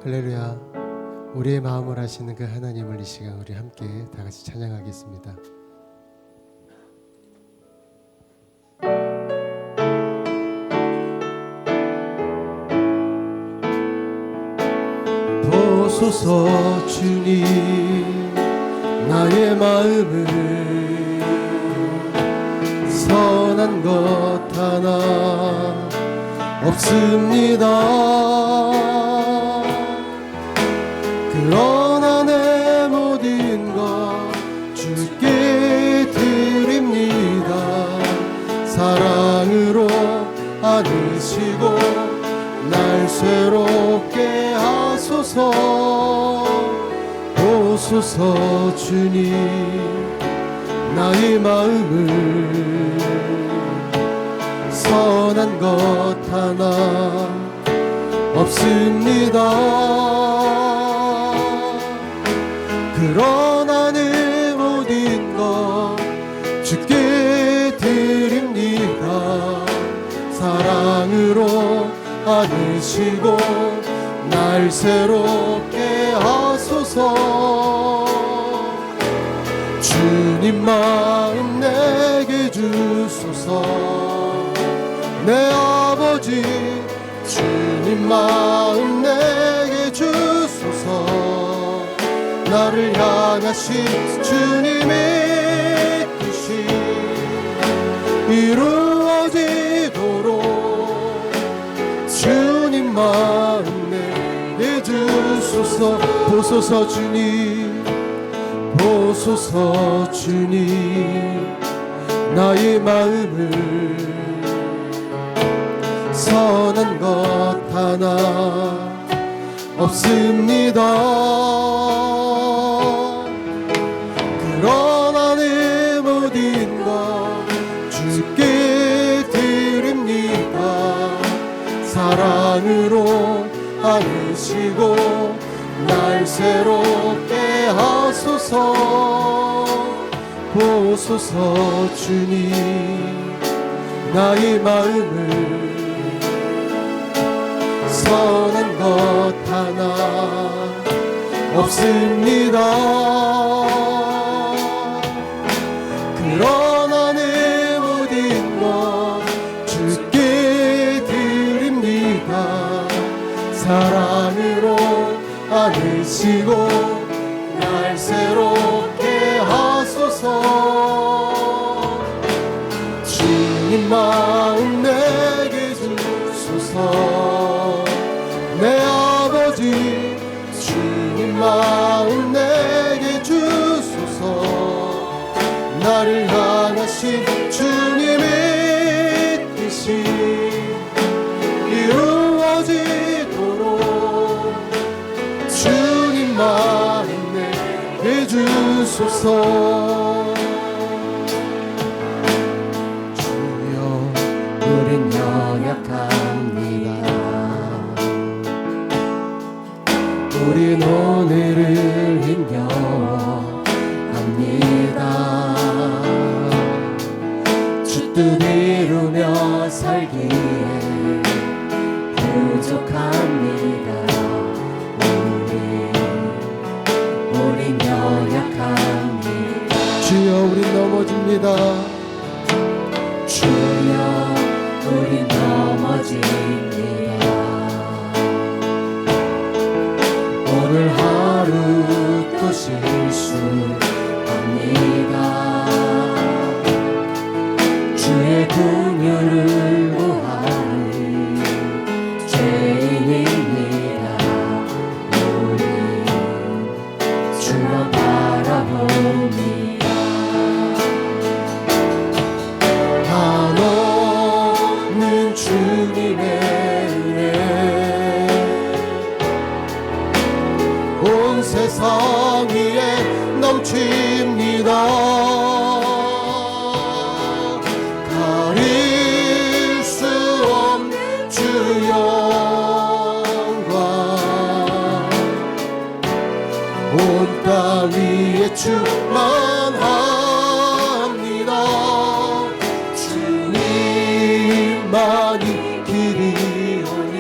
할렐루야. 우리의 마음을 아시는 그 하나님을 이 시간 우리 함께 다 같이 찬양하겠습니다. 보소서 주님 나의 마음을 선한 것 하나 없습니다. 그러나 내 모든 것 주께 드립니다. 사랑으로 안으시고 날 새롭게 하소서. 보소서 주님 나의 마음을 선한 것 하나 없습니다. 그러나 내 모든 것 주께 드립니다. 사랑으로 안으시고 날 새롭게 하소서. 주님 마음 내게 주소서. 내 아버지 주님 마음 내게 주소서. 나를 향하신 주님의 뜻이 이루어지도록 주님 마음 내게 주소서. 보소서 주님 보소서 주님 나의 마음을 선한 것 하나 없습니다. 그러나 내 모든 것 주께 드립니다. 사랑으로 안으시고 날 새롭게 하소서. 보소서 주님 나의 마음을 선한 것 하나 없습니다. 그러나 내 모든 것 주께 드립니다. 사랑으로 안으시고 날 새롭게 하소서. 주님 마음 내게 주소서. 내 아버지 주님 마음 내게 주소서. 나를 향하신 주님의 뜻이 이루어지도록 주님 마음 내게 주소서. 주여 우린 연약합니다. 우린 오늘을 힘겨워합니다. 주 뜻 이루며 살기에 부족합니다. 우린 연약합니다. 주여 우린 넘어집니다. 주여 우린 넘어집니다. 오늘 하루 또 실수합니다. 주의 긍휼을 구하는 죄인입니다. 우리 주만 바라봅니다. 한없는 주님의 은혜 온 세상 위에 넘칩니다. 가릴 수 없는 주 영광 온 땅 위에 충만합니다. 주님만이 길이오니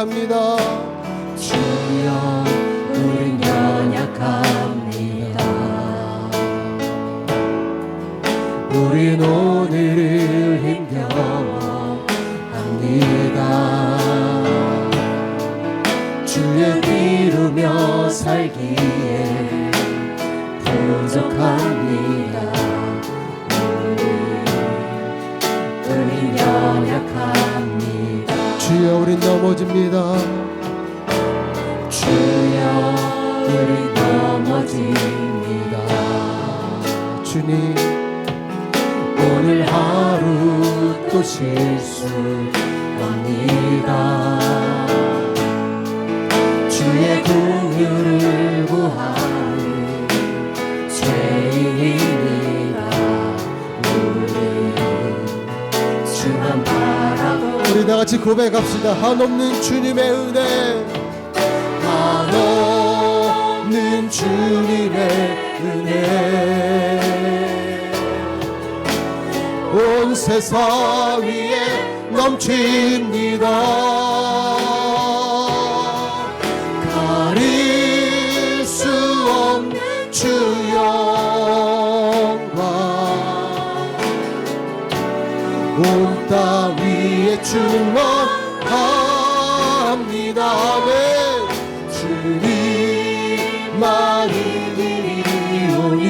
고백합니다. 주여 우린 연약합니다. 우린 오늘을 힘겨워합니다. 주의 이루며 살기에 부족합니다. 우린 연약합니다. 주여 우린 넘어집니다. 주여 우린 넘어집니다. 주님 오늘 하루 또 실수합니다. 주의 긍휼을 구하는 죄인입니다. 우리 주만 바라고 우리 다같이 고백합시다. 한없는 주님의 은혜, 한없는 주님의 은혜, 온 세상 위에 넘칩니다. 가릴 수 없는 주 영광, 온 땅 위에 충만합니다. 아멘. 주님만이 이오니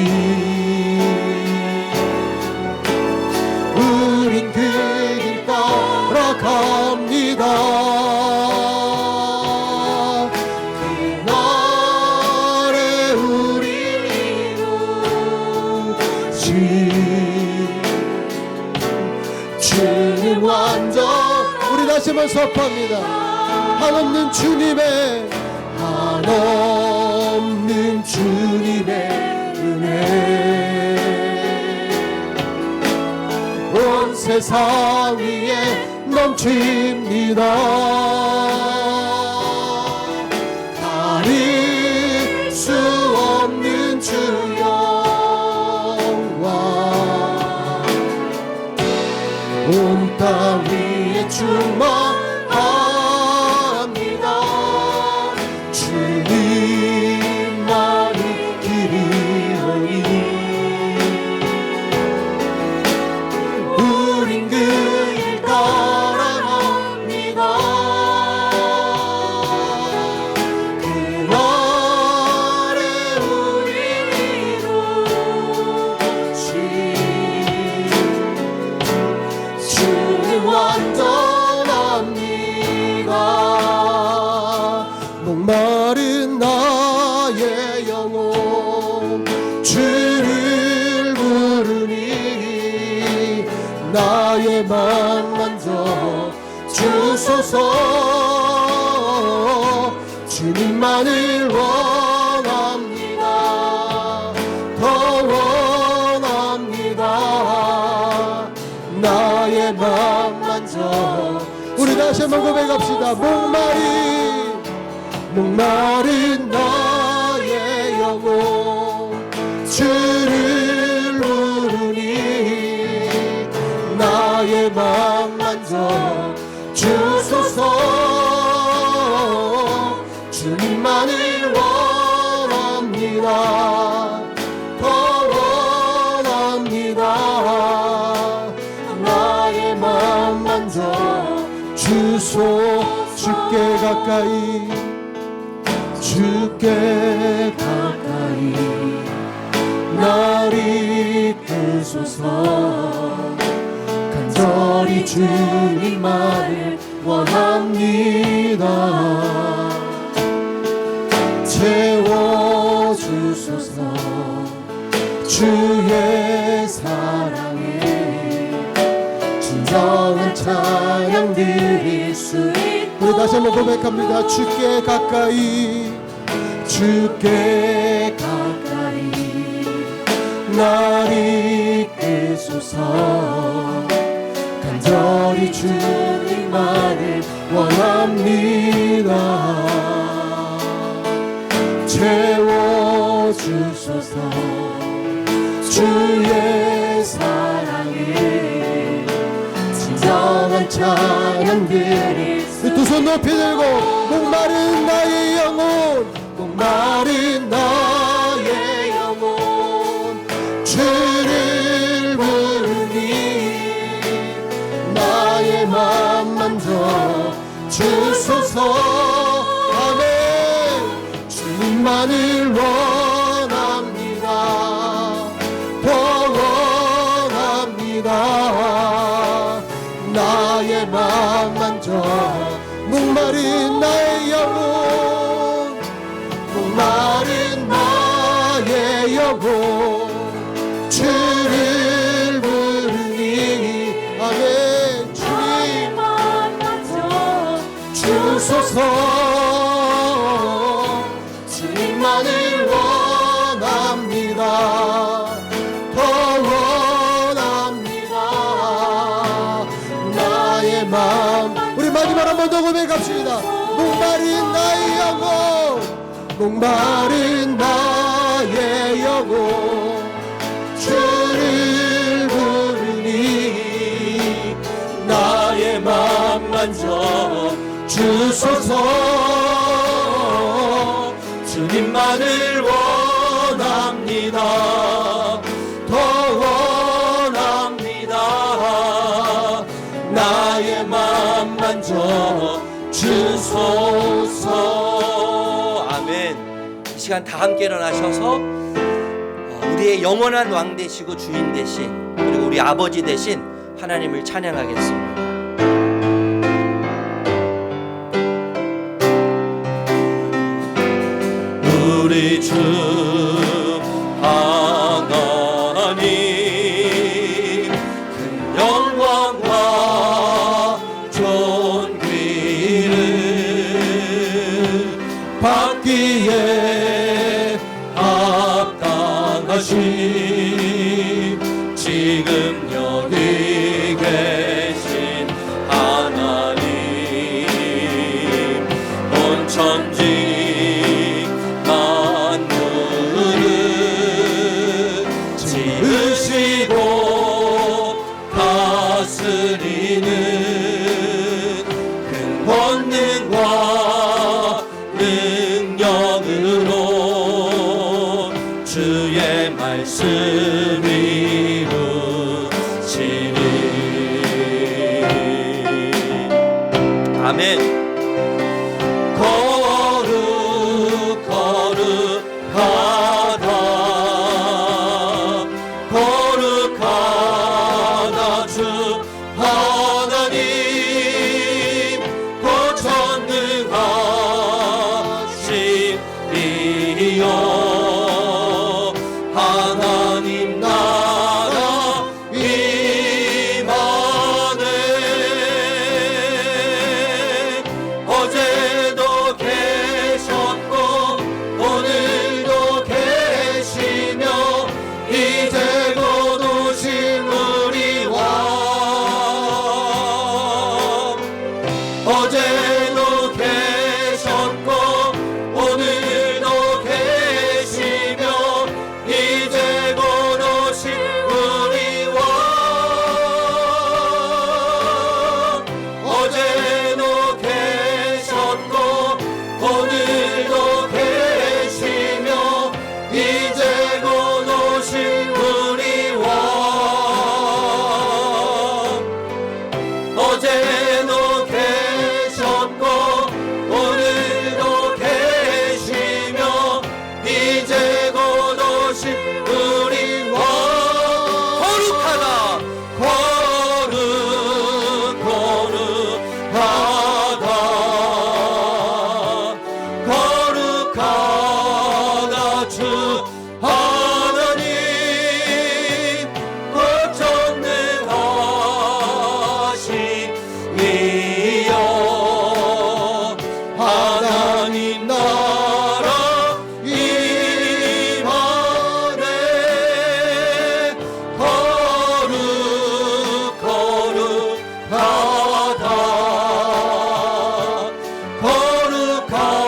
우린 그 길 따라갑니다. 그날에 우리 이루지 주님 완전. 우리 다시 한번 선포합니다. 한없는 주님의, 한없는 주님의 은혜, 온 세상 위에 넘칩니다. 가릴 수 없는 주 영광, 온 땅 위에 충만합니다. 주님만이 길이오니 우린 그 길 따라갑니다. 그날에 우리 이루지 주님 완전합니다. 목마른 나의 영혼 주를 부르니 나의 맘 만져 주소서. 주님만을 원합니다. 더 원합니다. 나의 맘 만져. 우리 다시 한번 고백합시다. 목마른 나의 영혼 주를 부르니 나의 맘 만져 주소서. 주님만을 원합니다. 더 원합니다. 나의 맘 만져 주소. 주께 가까이, 주께 가까이 날 이끄소서. 간절히 주님만을 원합니다. 채워주소서. 주의 사랑에 진정한 찬양 드릴 수 있도록. 우리 다시 한번 고백합니다. 주께 가까이, 주께 가까이 날 이끄소서. 간절히 주님만을 원합니다. 채워주소서. 주의 사랑에 진정한 찬양 드릴 수. 두 손 손 높이 들고 목마른 나의 영혼 목마른 나의 영혼 주를 부르니 나의 맘 만져 주소서 아멘 주님만을 원합니다 더 원합니다 나의 맘 만져 목마른 나의 영혼 목마른 나의 영혼 주를 부르니 아멘 주님 주소서 주님만을 원합니다 더 원합니다 나의 마음 우리 마지막 한 번 더 고백합시다 목마른 나의 영혼 목마른 나의 영혼 주를 부르니 나의 맘 만져 주소서 주님만을 원합니다 더 원합니다 나의 맘 만져 주소서 아멘. 이 시간 다 함께 일어나셔서 우리의 영원한 왕 되시고 주인 되신 그리고 우리 아버지 되신 하나님을 찬양하겠습니다. 우리 주 하나님 큰 영광과 존귀를 받기에 합당하신 지금 여기 계신 하나님 온 천지 다스리는 큰 권능과 능력으로 주의 말씀 이루시니 아멘. 거룩하다 거룩하다 주 하나님 고전능하시리요 하나님 나라 임하네 어제도 계셨고 오늘도 계시며 이제 곧 오실 우리 왕 어제도 계셨고 오늘도 계시며 이제 곧 오실 우리 왕 어제도 계셨고 오늘도 계시며 이제 곧 오실 우리 왕 어제도 계셨고 오늘도 계시며 이제 곧 오실 우리 왕 거룩하다. 거룩하다 주 하나님 고전능하시니요 하나님 나라 임하네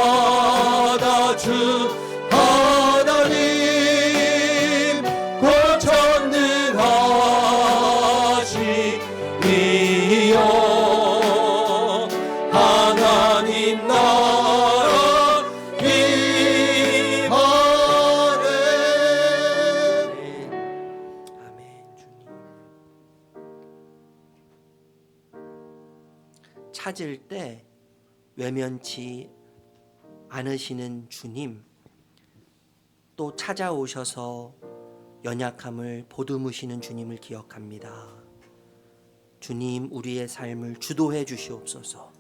거룩하다 주 하나님 고전능하시니요 하나님 찾을 때 외면치 않으시는 주님, 또 찾아오셔서 연약함을 보듬으시는 주님을 기억합니다. 주님, 우리의 삶을 주도해 주시옵소서.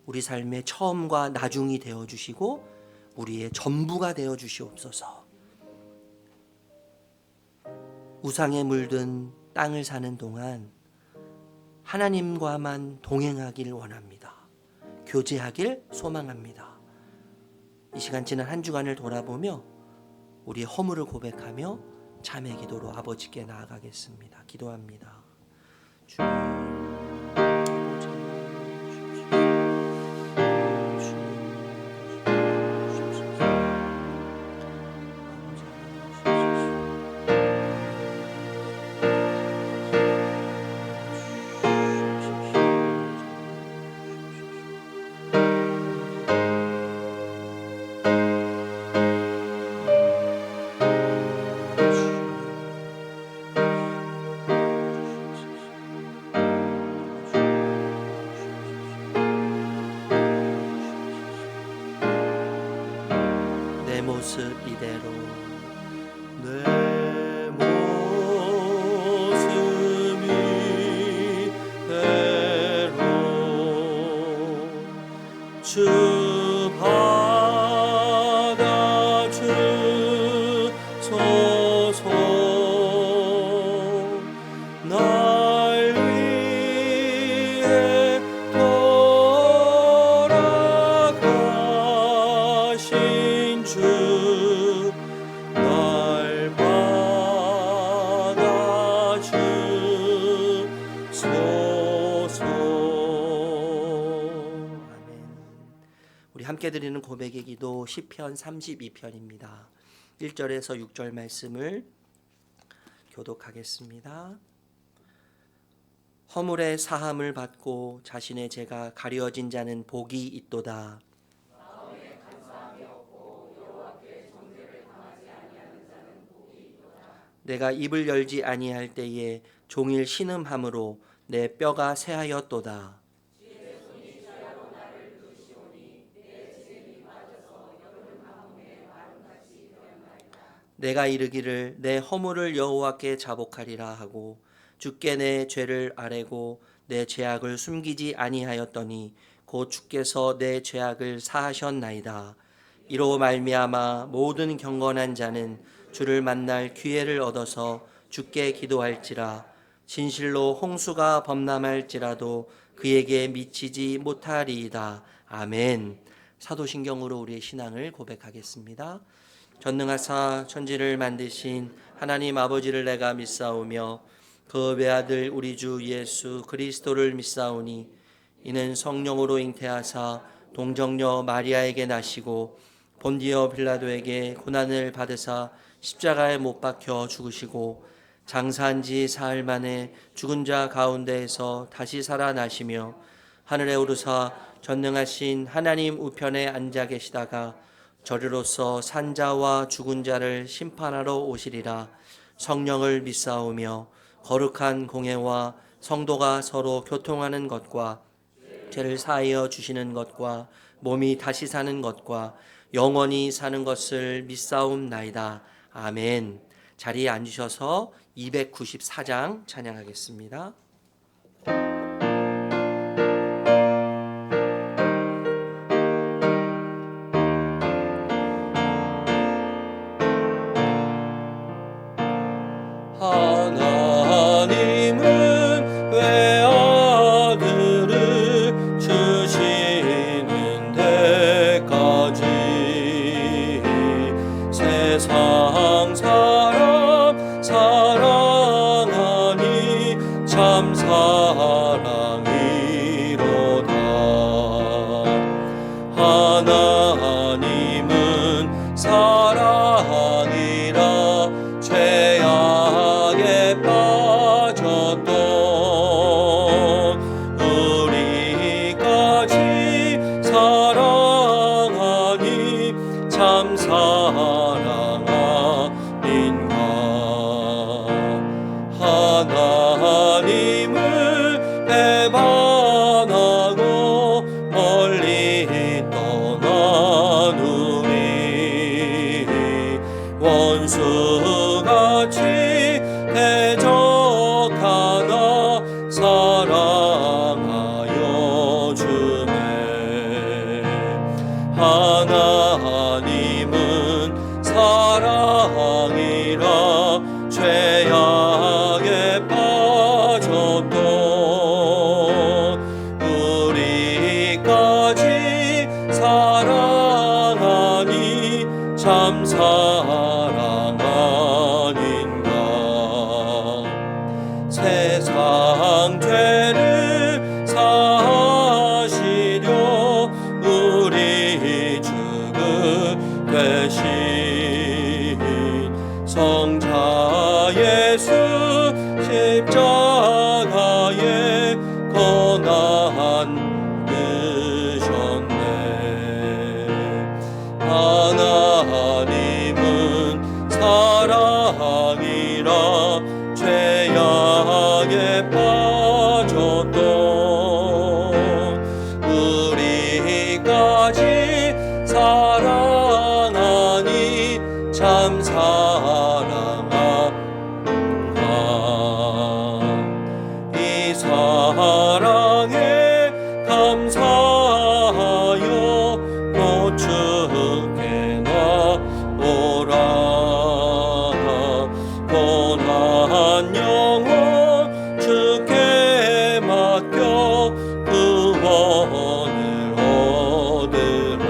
우리 삶의 처음과 나중이 되어 주시고 우리의 전부가 되어 주시옵소서. 우상에 물든 땅을 사는 동안 하나님과만 동행하길 원합니다. 교제하길 소망합니다. 이 시간 지난 한 주간을 돌아보며 우리의 허물을 고백하며 참회 기도로 아버지께 나아가겠습니다. 기도합니다. 주님, 내 모습 이대로 내 모습 이대로 주 받아주소서. 날 위해 돌아가신 주, 날 받아주소서. 아멘. 우리 함께 드리는 고백의 기도 시편 32편입니다. 1절에서 6절 말씀을 교독하겠습니다. 허물의 사함을 받고 자신의 죄가 가려진 자는 복이 있도다. 내가 입을 열지 아니할 때에 종일 신음함으로 내 뼈가 새하였도다. 내가 이르기를 내 허물을 여호와께 자복하리라 하고 주께 내 죄를 아뢰고 내 죄악을 숨기지 아니하였더니 곧 주께서 내 죄악을 사하셨나이다. 이로 말미암아 모든 경건한 자는 주를 만날 기회를 얻어서 주께 기도할지라. 진실로 홍수가 범람할지라도 그에게 미치지 못하리이다. 아멘. 사도신경으로 우리의 신앙을 고백하겠습니다. 전능하사 천지를 만드신 하나님 아버지를 내가 믿사오며 그 외아들 우리 주 예수 그리스도를 믿사오니 이는 성령으로 잉태하사 동정녀 마리아에게 나시고 본디오 빌라도에게 고난을 받으사 십자가에 못 박혀 죽으시고 장사한 지 사흘 만에 죽은 자 가운데에서 다시 살아나시며 하늘에 오르사 전능하신 하나님 우편에 앉아 계시다가 저리로서 산자와 죽은 자를 심판하러 오시리라. 성령을 믿사오며 거룩한 공회와 성도가 서로 교통하는 것과 죄를 사하여 주시는 것과 몸이 다시 사는 것과 영원히 사는 것을 믿사옵나이다. 아멘. 자리에 앉으셔서 294장 찬양하겠습니다. 하나님은 외아들을 주시는 데까지 세상 사람 사랑하니 참 하나님은 사랑이라 죄악에 빠졌던 우리까지 사랑하니 참 사랑 아닌가. 세상 죄를 사시려 우리 주그 되신 성자 예수 십자가에 고난 드셨네. 하나님은 사랑이라 죄악에 빠졌던 우리까지 사랑하니 참 사랑하나. 이 사랑에 감사하여 노축해 나오라. 고난 영혼 주께 맡겨 구원을 얻으라.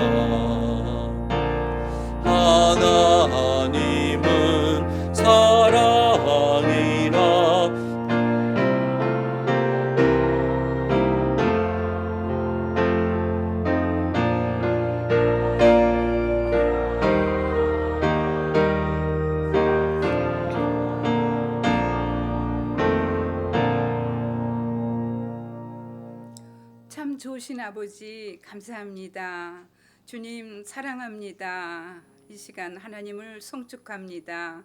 하나님은 사랑이라. 참 좋으신 아버지 감사합니다. 주님 사랑합니다. 이 시간 하나님을 송축합니다.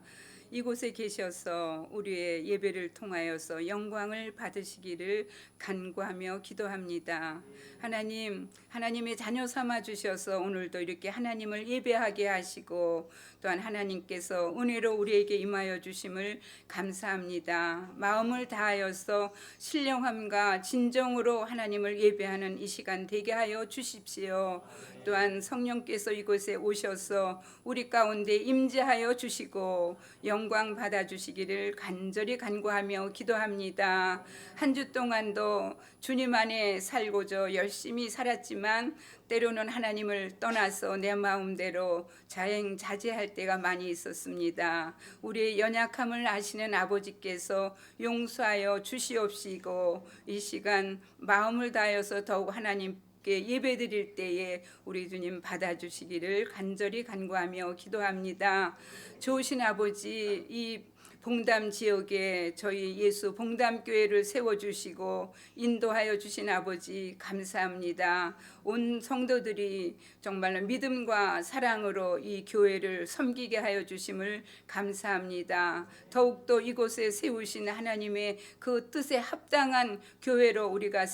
이곳에 계셔서 우리의 예배를 통하여서 영광을 받으시기를 간구하며 기도합니다. 하나님, 하나님의 자녀 삼아 주셔서 오늘도 이렇게 하나님을 예배하게 하시고 또한 하나님께서 은혜로 우리에게 임하여 주심을 감사합니다. 마음을 다하여서 신령함과 진정으로 하나님을 예배하는 이 시간 되게 하여 주십시오. 또한 성령께서 이곳에 오셔서 우리 가운데 임재하여 주시고 영광 받아 주시기를 간절히 간구하며 기도합니다. 한 주 동안도 주님 안에 살고자 열심히 살았지만 때로는 하나님을 떠나서 내 마음대로 자행자제할 때가 많이 있었습니다. 우리의 연약함을 아시는 아버지께서 용서하여 주시옵시고 이 시간 마음을 다하여서 더욱 하나님 예배드릴 때에 우리 주님 받아주시기를 간절히 간구하며 기도합니다. 좋으신 아버지, 이 봉담 지역에 저희 예수 봉담교회를 세워주시고 인도하여 주신 아버지 감사합니다. 온 성도들이 정말로 믿음과 사랑으로 이 교회를 섬기게 하여 주심을 감사합니다. 더욱더 이곳에 세우신 하나님의 그 뜻에 합당한 교회로 우리가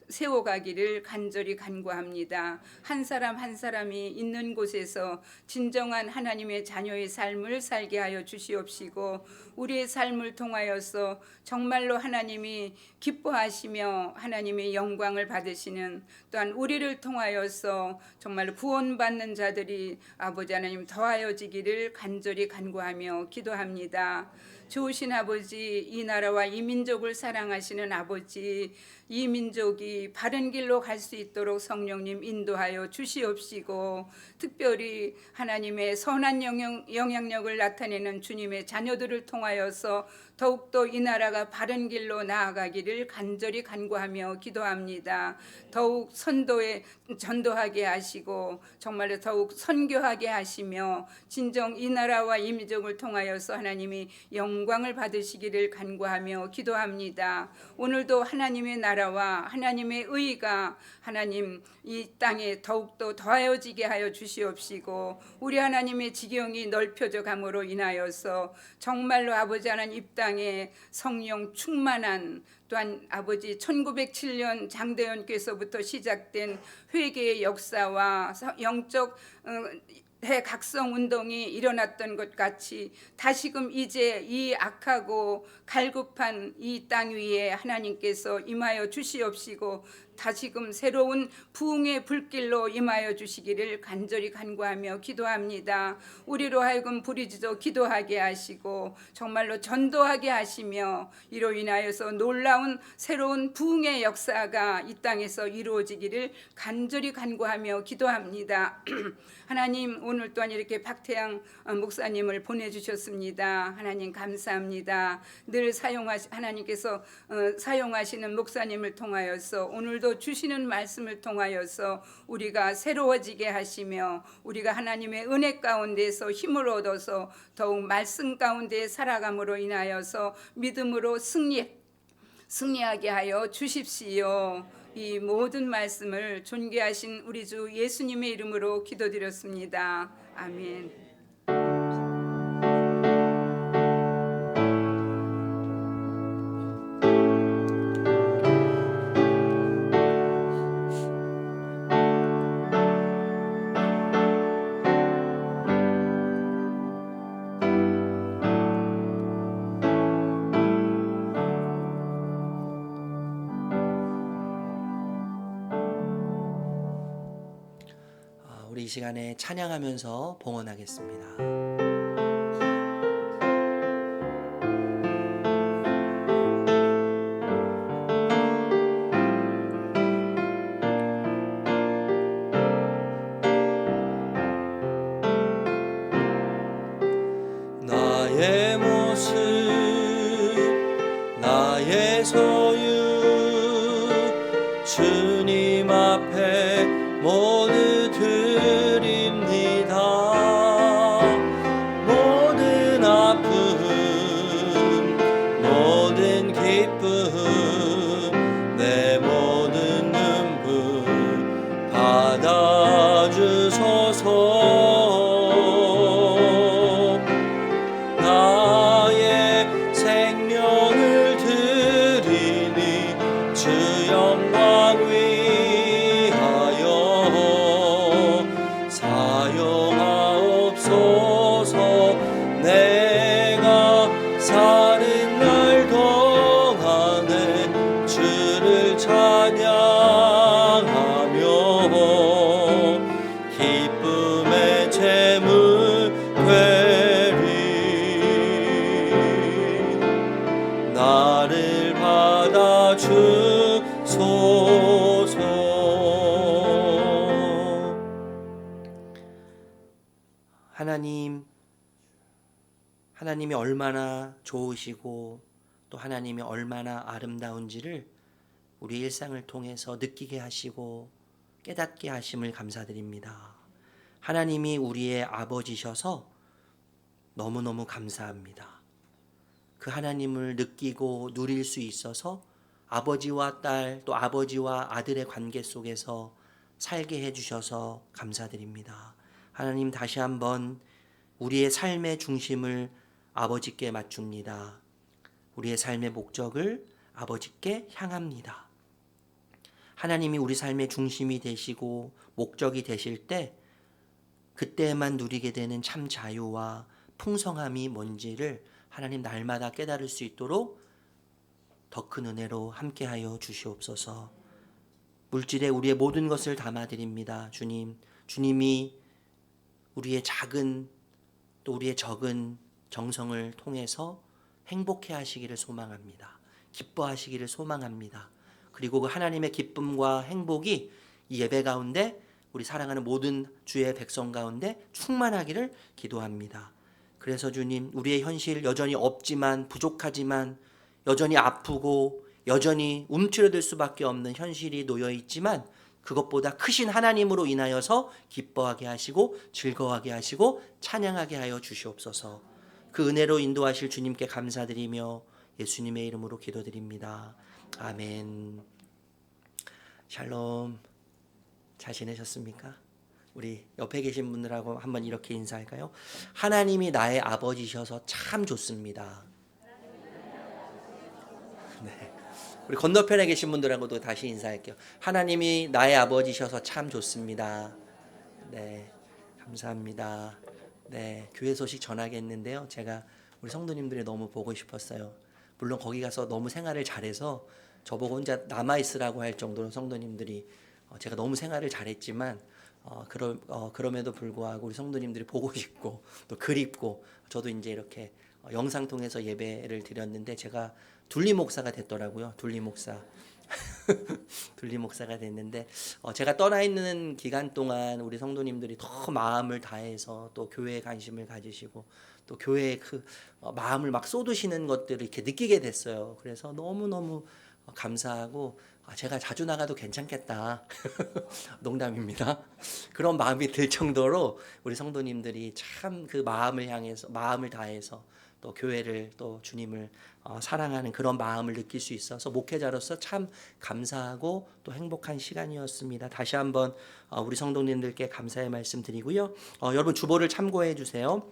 세워가기를 간절히 간구합니다. 한 사람 한 사람이 있는 곳에서 진정한 하나님의 자녀의 삶을 살게 하여 주시옵시고 우리의 삶을 통하여서 정말로 하나님이 기뻐하시며 하나님의 영광을 받으시는 또한 우리를 통하여서 정말로 구원받는 자들이 아버지 하나님 더하여지기를 간절히 간구하며 기도합니다. 좋으신 아버지, 이 나라와 이 민족을 사랑하시는 아버지, 이 민족이 바른 길로 갈 수 있도록 성령님 인도하여 주시옵시고 특별히 하나님의 선한 영향력을 나타내는 주님의 자녀들을 통하여서 더욱더 이 나라가 바른 길로 나아가기를 간절히 간구하며 기도합니다. 더욱 전도하게 하시고 정말로 더욱 선교하게 하시며 진정 이 나라와 이 민족을 통하여서 하나님이 영광을 받으시기를 간구하며 기도합니다. 오늘도 하나님의 나라와 하나님의 의가 하나님 이 땅에 더욱더 더하여지게 하여 주시옵시고 우리 하나님의 지경이 넓혀져 감으로 인하여서 정말로 아버지 하나님 이 땅에 성령 충만한 또한 아버지 1907년 장대현께서부터 시작된 회개의 역사와 영적 대각성 운동이 일어났던 것 같이 다시금 이제 이 악하고 갈급한 이 땅 위에 하나님께서 임하여 주시옵시고 다시금 새로운 부흥의 불길로 임하여 주시기를 간절히 간구하며 기도합니다. 우리로 하여금 부르짖어 기도하게 하시고 정말로 전도하게 하시며 이로 인하여서 놀라운 새로운 부흥의 역사가 이 땅에서 이루어지기를 간절히 간구하며 기도합니다. 하나님, 오늘 또한 이렇게 박태양 목사님을 보내주셨습니다. 하나님 감사합니다. 늘 하나님께서 사용하시는 목사님을 통하여서 오늘도 주시는 말씀을 통하여서 우리가 새로워지게 하시며 우리가 하나님의 은혜 가운데서 힘을 얻어서 더욱 말씀 가운데 살아감으로 인하여서 믿음으로 승리하게 하여 주십시오. 이 모든 말씀을 존귀하신 우리 주 예수님의 이름으로 기도드렸습니다. 아멘. 우리 이 시간에 찬양하면서 봉헌하겠습니다. 나의 모습 나의 소유 주님 앞에 모두 드립니다. 모든 아픔 모든 기쁨 내 모든 눈물 받아주소서. 나의 생명을 드리니 주 영광 위하여 사용하옵소서. 내가 사는 날 동안에 주를 찬양하며 기쁨의 제물 되리. 나를 받아주소서. 하나님이 얼마나 좋으시고 또 하나님이 얼마나 아름다운지를 우리 일상을 통해서 느끼게 하시고 깨닫게 하심을 감사드립니다. 하나님이 우리의 아버지셔서 너무너무 감사합니다. 그 하나님을 느끼고 누릴 수 있어서 아버지와 딸 또 아버지와 아들의 관계 속에서 살게 해주셔서 감사드립니다. 하나님, 다시 한번 우리의 삶의 중심을 아버지께 맞춥니다. 우리의 삶의 목적을 아버지께 향합니다. 하나님이 우리 삶의 중심이 되시고 목적이 되실 때 그때만 누리게 되는 참 자유와 풍성함이 뭔지를 하나님 날마다 깨달을 수 있도록 더 큰 은혜로 함께하여 주시옵소서. 물질에 우리의 모든 것을 담아드립니다. 주님이 우리의 작은 또 우리의 적은 정성을 통해서 행복해 하시기를 소망합니다. 기뻐하시기를 소망합니다. 그리고 그 하나님의 기쁨과 행복이 이 예배 가운데 우리 사랑하는 모든 주의 백성 가운데 충만하기를 기도합니다. 그래서 주님, 우리의 현실 여전히 없지만 부족하지만 여전히 아프고 여전히 움츠러들 수밖에 없는 현실이 놓여 있지만 그것보다 크신 하나님으로 인하여서 기뻐하게 하시고 즐거워하게 하시고 찬양하게 하여 주시옵소서. 그 은혜로 인도하실 주님께 감사드리며 예수님의 이름으로 기도드립니다. 아멘. 샬롬. 잘 지내셨습니까? 우리 옆에 계신 분들하고 한번 이렇게 인사할까요? 하나님이 나의 아버지셔서 참 좋습니다. 네. 우리 건너편에 계신 분들하고도 다시 인사할게요. 하나님이 나의 아버지셔서 참 좋습니다. 네, 감사합니다. 네, 교회 소식 전하겠는데요. 제가 우리 성도님들이 너무 보고 싶었어요. 물론 거기 가서 너무 생활을 잘해서 저보고 혼자 남아 있으라고 할 정도로 성도님들이 제가 너무 생활을 잘했지만 그럼에도 불구하고 우리 성도님들이 보고 싶고 또 그립고 저도 이제 이렇게 영상 통해서 예배를 드렸는데 제가 둘리 목사가 됐더라고요. 둘리 목사. 둘리 목사가 됐는데 제가 떠나 있는 기간 동안 우리 성도님들이 더 마음을 다해서 또 교회에 관심을 가지시고 또 교회에 그 마음을 막 쏟으시는 것들을 이렇게 느끼게 됐어요. 그래서 너무너무 감사하고 제가 자주 나가도 괜찮겠다. 농담입니다. 그런 마음이 들 정도로 우리 성도님들이 참 그 마음을 향해서 마음을 다해서 또 교회를 또 주님을 사랑하는 그런 마음을 느낄 수 있어서 목회자로서 참 감사하고 또 행복한 시간이었습니다. 다시 한번 우리 성도님들께 감사의 말씀 드리고요. 여러분 주보를 참고해 주세요.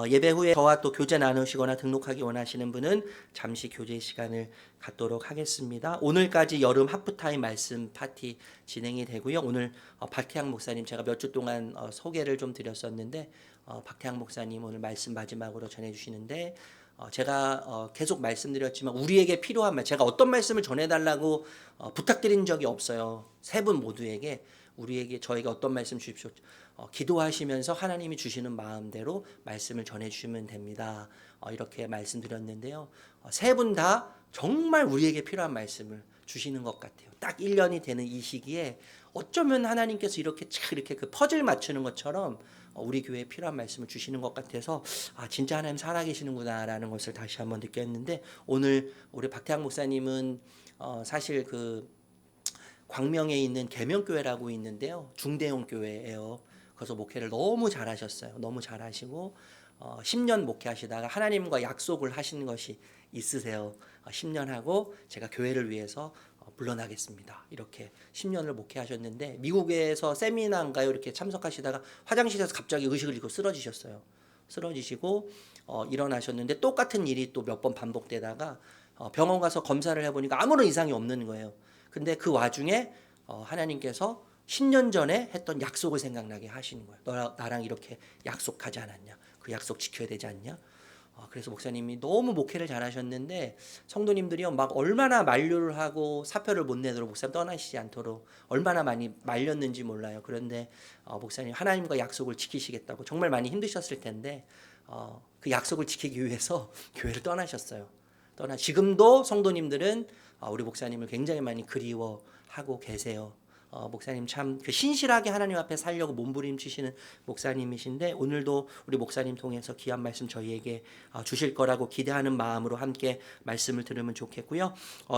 예배 후에 저와 또 교제 나누시거나 등록하기 원하시는 분은 잠시 교제 시간을 갖도록 하겠습니다. 오늘까지 여름 하프타임 말씀 파티 진행이 되고요. 오늘 박태양 목사님 제가 몇 주 동안 소개를 좀 드렸었는데 박태양 목사님 오늘 말씀 마지막으로 전해주시는데 제가 계속 말씀드렸지만 우리에게 필요한 말 제가 어떤 말씀을 전해달라고 부탁드린 적이 없어요. 세 분 모두에게 저에게 어떤 말씀 주십시오. 기도하시면서 하나님이 주시는 마음대로 말씀을 전해주시면 됩니다. 이렇게 말씀드렸는데요. 세 분 다 정말 우리에게 필요한 말씀을 주시는 것 같아요. 딱 1년이 되는 이 시기에 어쩌면 하나님께서 이렇게 그 퍼즐 맞추는 것처럼 우리 교회에 필요한 말씀을 주시는 것 같아서 진짜 하나님 살아계시는구나라는 것을 다시 한번 느꼈는데 오늘 우리 박태양 목사님은 사실 그 광명에 있는 계명교회라고 있는데요. 중대형 교회예요. 그래서 목회를 너무 잘하셨어요. 너무 잘하시고 10년 목회하시다가 하나님과 약속을 하신 것이 있으세요. 10년 하고 제가 교회를 위해서 물러나겠습니다. 이렇게 10년을 목회하셨는데 미국에서 세미나인가요? 이렇게 참석하시다가 화장실에서 갑자기 의식을 잃고 쓰러지셨어요. 쓰러지시고 일어나셨는데 똑같은 일이 또 몇 번 반복되다가 병원 가서 검사를 해보니까 아무런 이상이 없는 거예요. 근데 그 와중에 하나님께서 10년 전에 했던 약속을 생각나게 하시는 거예요. 나랑 이렇게 약속하지 않았냐? 그 약속 지켜야 되지 않냐? 그래서 목사님이 너무 목회를 잘하셨는데 성도님들이요 막 얼마나 만류를 하고 사표를 못 내도록 목사님 떠나시지 않도록 얼마나 많이 말렸는지 몰라요. 그런데 목사님 하나님과 약속을 지키시겠다고 정말 많이 힘드셨을 텐데 그 약속을 지키기 위해서 교회를 떠나셨어요. 지금도 성도님들은 우리 목사님을 굉장히 많이 그리워하고 계세요. 목사님 참 그 신실하게 하나님 앞에 살려고 몸부림치시는 목사님이신데 오늘도 우리 목사님 통해서 귀한 말씀 저희에게 주실 거라고 기대하는 마음으로 함께 말씀을 들으면 좋겠고요.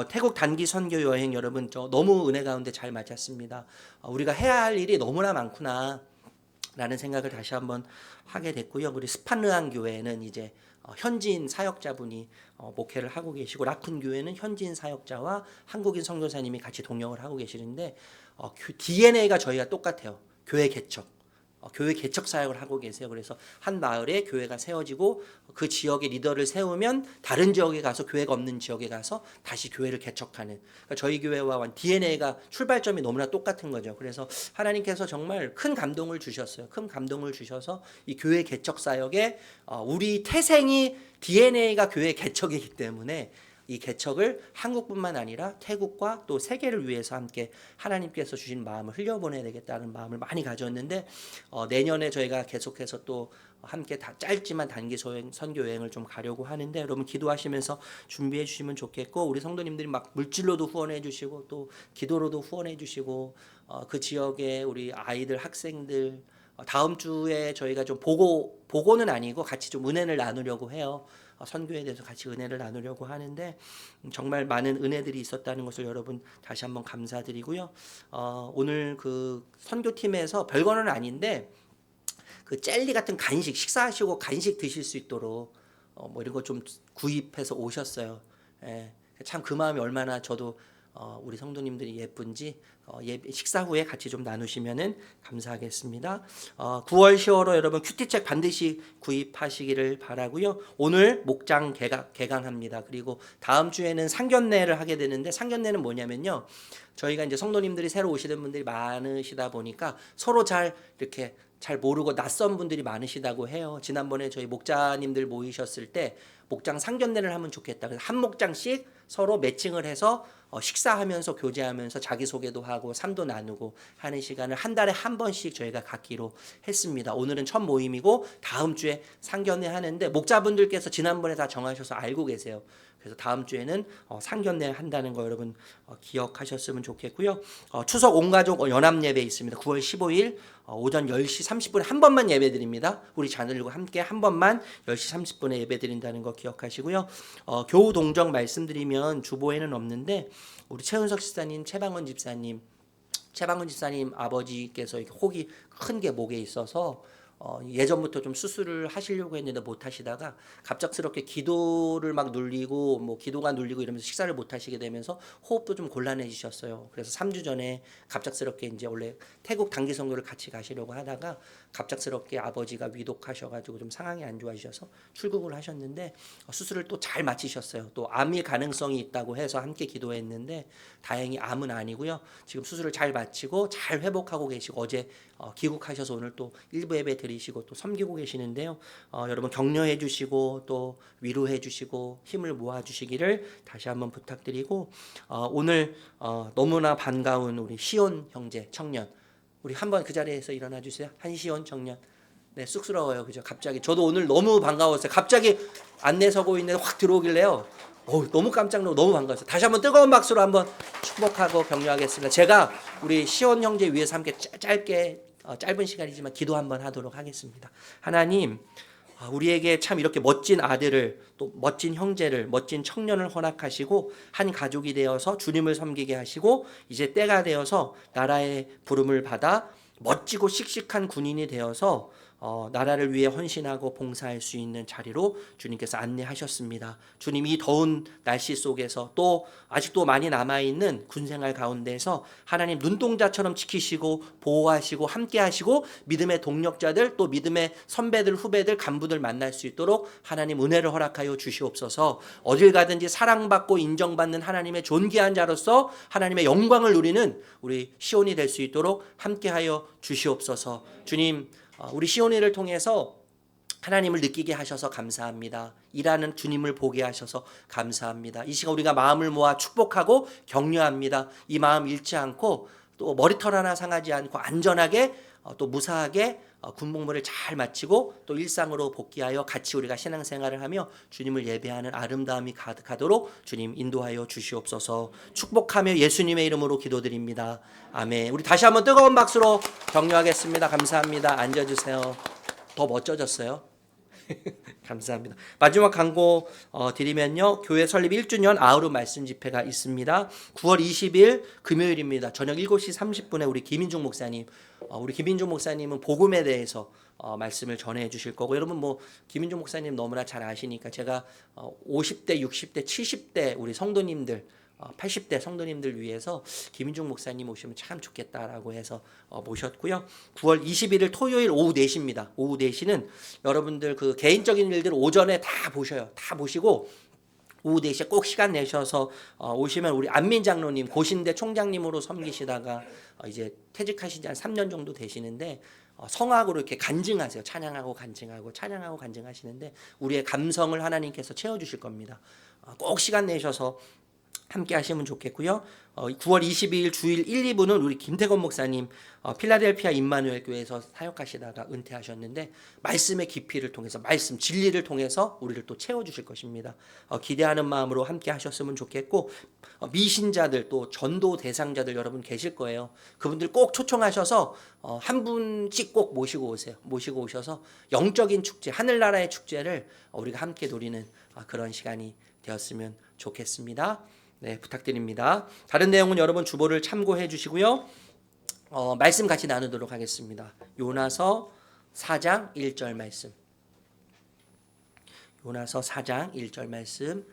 태국 단기 선교 여행 여러분 저 너무 은혜 가운데 잘 맞았습니다. 우리가 해야 할 일이 너무나 많구나 라는 생각을 다시 한번 하게 됐고요. 우리 스판르한 교회는 이제 현지인 사역자분이 목회를 하고 계시고 라쿤 교회는 현지인 사역자와 한국인 선교사님이 같이 동역을 하고 계시는데 DNA가 저희가 똑같아요. 교회 개척 사역을 하고 계세요. 그래서 한 마을에 교회가 세워지고 그 지역의 리더를 세우면 다른 지역에 가서 교회가 없는 지역에 가서 다시 교회를 개척하는 그러니까 저희 교회와 DNA가 출발점이 너무나 똑같은 거죠. 그래서 하나님께서 정말 큰 감동을 주셨어요. 큰 감동을 주셔서 이 교회 개척 사역에 우리 태생이 DNA가 교회 개척이기 때문에 이 개척을 한국뿐만 아니라 태국과 또 세계를 위해서 함께 하나님께서 주신 마음을 흘려보내야 되겠다는 마음을 많이 가졌는데 내년에 저희가 계속해서 또 함께 짧지만 단기 선교 여행을 좀 가려고 하는데 여러분 기도하시면서 준비해 주시면 좋겠고 우리 성도님들이 막 물질로도 후원해 주시고 또 기도로도 후원해 주시고 그 지역에 우리 아이들 학생들 다음 주에 저희가 좀 보고는 아니고 같이 좀 은혜를 나누려고 해요. 선교에 대해서 같이 은혜를 나누려고 하는데 정말 많은 은혜들이 있었다는 것을 여러분 다시 한번 감사드리고요. 오늘 그 선교팀에서 별거는 아닌데 그 젤리 같은 간식 식사하시고 간식 드실 수 있도록 뭐 이런 거 좀 구입해서 오셨어요. 예, 참 그 마음이 얼마나 저도 우리 성도님들이 예쁜지 식사 후에 같이 좀 나누시면은 감사하겠습니다. 9월 10월호 여러분 큐티책 반드시 구입하시기를 바라고요. 오늘 목장 개강합니다. 그리고 다음 주에는 상견례를 하게 되는데 상견례는 뭐냐면요. 저희가 이제 성도님들이 새로 오시는 분들이 많으시다 보니까 서로 잘 이렇게 잘 모르고 낯선 분들이 많으시다고 해요. 지난번에 저희 목자님들 모이셨을 때 목장 상견례를 하면 좋겠다. 그래서 한 목장씩 서로 매칭을 해서 식사하면서 교제하면서 자기소개도 하고 삶도 나누고 하는 시간을 한 달에 한 번씩 저희가 갖기로 했습니다. 오늘은 첫 모임이고 다음 주에 상견례 하는데 목자분들께서 지난번에 다 정하셔서 알고 계세요. 그래서 다음 주에는 상견례 한다는 거 여러분 기억하셨으면 좋겠고요. 추석 온가족 연합 예배 있습니다. 9월 15일 오전 10시 30분에 한 번만 예배 드립니다. 우리 자녀들과 함께 한 번만 10시 30분에 예배 드린다는 거 기억하시고요. 교우 동정 말씀드리면 주보에는 없는데 우리 최은석 집사님, 최방원 집사님 아버지께서 이렇게 혹이 큰 게 목에 있어서 예전부터 좀 수술을 하시려고 했는데 못 하시다가 갑작스럽게 기도를 막 눌리고 뭐 기도가 눌리고 이러면서 식사를 못 하시게 되면서 호흡도 좀 곤란해지셨어요. 그래서 3주 전에 갑작스럽게 이제 원래 태국 단기 선교를 같이 가시려고 하다가 갑작스럽게 아버지가 위독하셔가지고 좀 상황이 안 좋아지셔서 출국을 하셨는데 수술을 또 잘 마치셨어요. 또 암일 가능성이 있다고 해서 함께 기도했는데 다행히 암은 아니고요. 지금 수술을 잘 마치고 잘 회복하고 계시고 어제 귀국하셔서 오늘 또 일부 예배 드리시고 또 섬기고 계시는데요. 여러분 격려해 주시고 또 위로해 주시고 힘을 모아 주시기를 다시 한번 부탁드리고 오늘 너무나 반가운 우리 시온 형제 청년 우리 한번 그 자리에서 일어나 주세요. 한시온 청년. 네, 쑥스러워요. 그죠? 갑자기 저도 오늘 너무 반가웠어요. 갑자기 안내 서고 있는데 확 들어오길래요. 너무 깜짝 놀라고 너무 반가웠어요. 다시 한번 뜨거운 박수로 한번 축복하고 격려하겠습니다. 제가 우리 시온 형제 위해서 함께 짧게 짧은 시간이지만 기도 한번 하도록 하겠습니다. 하나님, 우리에게 참 이렇게 멋진 아들을 또 멋진 형제를 멋진 청년을 허락하시고 한 가족이 되어서 주님을 섬기게 하시고 이제 때가 되어서 나라의 부름을 받아 멋지고 씩씩한 군인이 되어서 나라를 위해 헌신하고 봉사할 수 있는 자리로 주님께서 안내하셨습니다. 주님 이 더운 날씨 속에서 또 아직도 많이 남아있는 군생활 가운데서 하나님 눈동자처럼 지키시고 보호하시고 함께하시고 믿음의 동력자들 또 믿음의 선배들 후배들 간부들 만날 수 있도록 하나님 은혜를 허락하여 주시옵소서. 어딜 가든지 사랑받고 인정받는 하나님의 존귀한 자로서 하나님의 영광을 누리는 우리 시온이 될 수 있도록 함께하여 주시옵소서. 주님 우리 시온이를 통해서 하나님을 느끼게 하셔서 감사합니다. 일하는 주님을 보게 하셔서 감사합니다. 이 시간 우리가 마음을 모아 축복하고 격려합니다. 이 마음 잃지 않고 또 머리털 하나 상하지 않고 안전하게 또 무사하게 군복무를 잘 마치고 또 일상으로 복귀하여 같이 우리가 신앙생활을 하며 주님을 예배하는 아름다움이 가득하도록 주님 인도하여 주시옵소서. 축복하며 예수님의 이름으로 기도드립니다. 아멘. 우리 다시 한번 뜨거운 박수로 격려하겠습니다. 감사합니다. 앉아주세요. 더 멋져졌어요. 감사합니다. 마지막 광고 드리면요. 교회 설립 1주년 아우르 말씀 집회가 있습니다. 9월 20일 금요일입니다. 저녁 7시 30분에 우리 김인중 목사님 우리 김인중 목사님은 복음에 대해서 말씀을 전해 주실 거고 여러분 뭐 김인중 목사님 너무나 잘 아시니까 제가 50대, 60대, 70대 우리 성도님들 80대 성도님들 위해서 김인중 목사님 오시면 참 좋겠다라고 해서 모셨고요. 9월 21일 토요일 오후 4시입니다. 오후 4시는 여러분들 그 개인적인 일들 오전에 다 보셔요. 다 보시고 오후 4시에 꼭 시간 내셔서 오시면 우리 안민 장로님 고신대 총장님으로 섬기시다가 이제 퇴직하신 지 한 3년 정도 되시는데 성악으로 이렇게 간증하세요. 찬양하고 간증하고 찬양하고 간증하시는데 우리의 감성을 하나님께서 채워주실 겁니다. 꼭 시간 내셔서 함께 하시면 좋겠고요. 9월 22일 주일 1, 2부는 우리 김태건 목사님 필라델피아 임마누엘 교회에서 사역하시다가 은퇴하셨는데 말씀의 깊이를 통해서 말씀 진리를 통해서 우리를 또 채워주실 것입니다. 기대하는 마음으로 함께 하셨으면 좋겠고 미신자들 또 전도 대상자들 여러분 계실 거예요. 그분들 꼭 초청하셔서 한 분씩 꼭 모시고 오세요. 모시고 오셔서 영적인 축제 하늘나라의 축제를 우리가 함께 누리는 그런 시간이 되었으면 좋겠습니다. 네, 부탁드립니다. 다른 내용은 여러분 주보를 참고해 주시고요. 말씀 같이 나누도록 하겠습니다. 요나서 4장 1절 말씀. 요나서 4장 1절 말씀.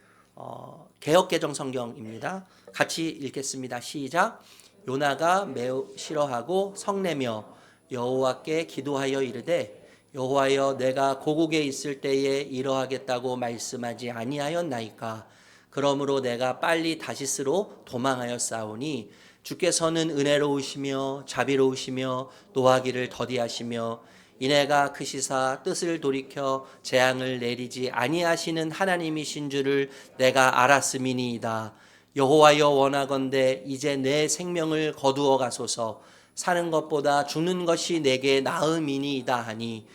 개역개정 성경입니다. 같이 읽겠습니다. 시작. 요나가 매우 싫어하고 성내며 여호와께 기도하여 이르되 여호와여 내가 고국에 있을 때에 이러하겠다고 말씀하지 아니하였나이까. 그러므로 내가 빨리 다시스로 도망하였사오니 주께서는 은혜로우시며 자비로우시며 노하기를 더디하시며 이내가 크시사 뜻을 돌이켜 재앙을 내리지 아니하시는 하나님이신 줄을 내가 알았음이니이다. 여호와여 원하건대 이제 내 생명을 거두어 가소서. 사는 것보다 죽는 것이 내게 나음이니이다 하니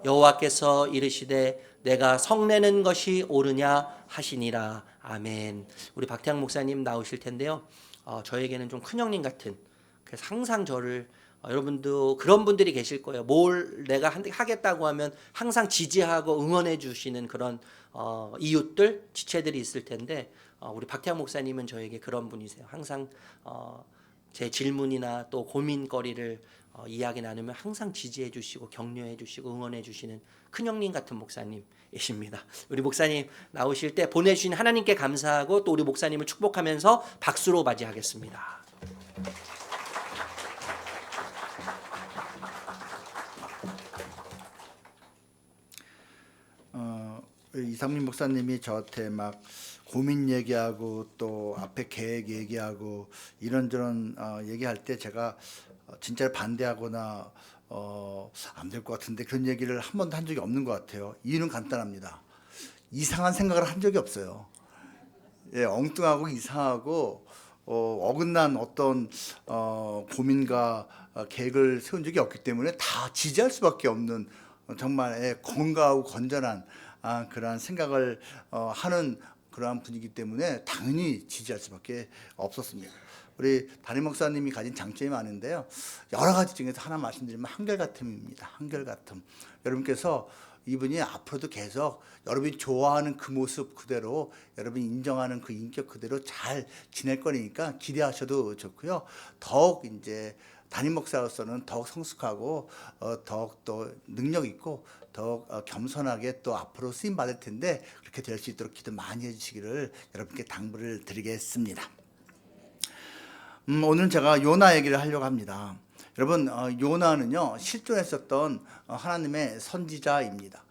여호와께서 이르시되 내가 성내는 것이 옳으냐 하시니라. 아멘. 우리 박태양 목사님 나오실 텐데요. 저에게는 좀 큰형님 같은, 그래서 항상 저를 여러분도 그런 분들이 계실 거예요. 뭘 내가 하겠다고 하면 항상 지지하고 응원해 주시는 그런 이웃들, 지체들이 있을 텐데 우리 박태양 목사님은 저에게 그런 분이세요. 항상 제 질문이나 또 고민거리를 이야기 나누면 항상 지지해 주시고 격려해 주시고 응원해 주시는 큰형님 같은 목사님이십니다. 우리 목사님 나오실 때 보내주신 하나님께 감사하고 또 우리 목사님을 축복하면서 박수로 맞이하겠습니다. 이상민 목사님이 저한테 막 고민 얘기하고 또 앞에 계획 얘기하고 이런저런 얘기할 때 제가 진짜로 반대하거나 안 될 것 같은데 그런 얘기를 한 번도 한 적이 없는 것 같아요. 이유는 간단합니다. 이상한 생각을 한 적이 없어요. 예, 엉뚱하고 이상하고 어긋난 어떤 고민과 계획을 세운 적이 없기 때문에 다 지지할 수밖에 없는 정말 건강하고 건전한 그러한 생각을 하는 그러한 분이기 때문에 당연히 지지할 수밖에 없었습니다. 우리 담임 목사님이 가진 장점이 많은데요. 여러 가지 중에서 하나 말씀드리면 한결같음입니다. 한결같음. 여러분께서 이분이 앞으로도 계속 여러분이 좋아하는 그 모습 그대로, 여러분이 인정하는 그 인격 그대로 잘 지낼 거니까 기대하셔도 좋고요. 더욱 이제 담임 목사로서는 더욱 성숙하고 더욱 또 능력 있고 더욱 겸손하게 또 앞으로 쓰임 받을 텐데 그렇게 될 수 있도록 기도 많이 해주시기를 여러분께 당부를 드리겠습니다. 오늘 제가 요나 얘기를 하려고 합니다. 여러분, 요나는요 실존했었던 하나님의 선지자입니다.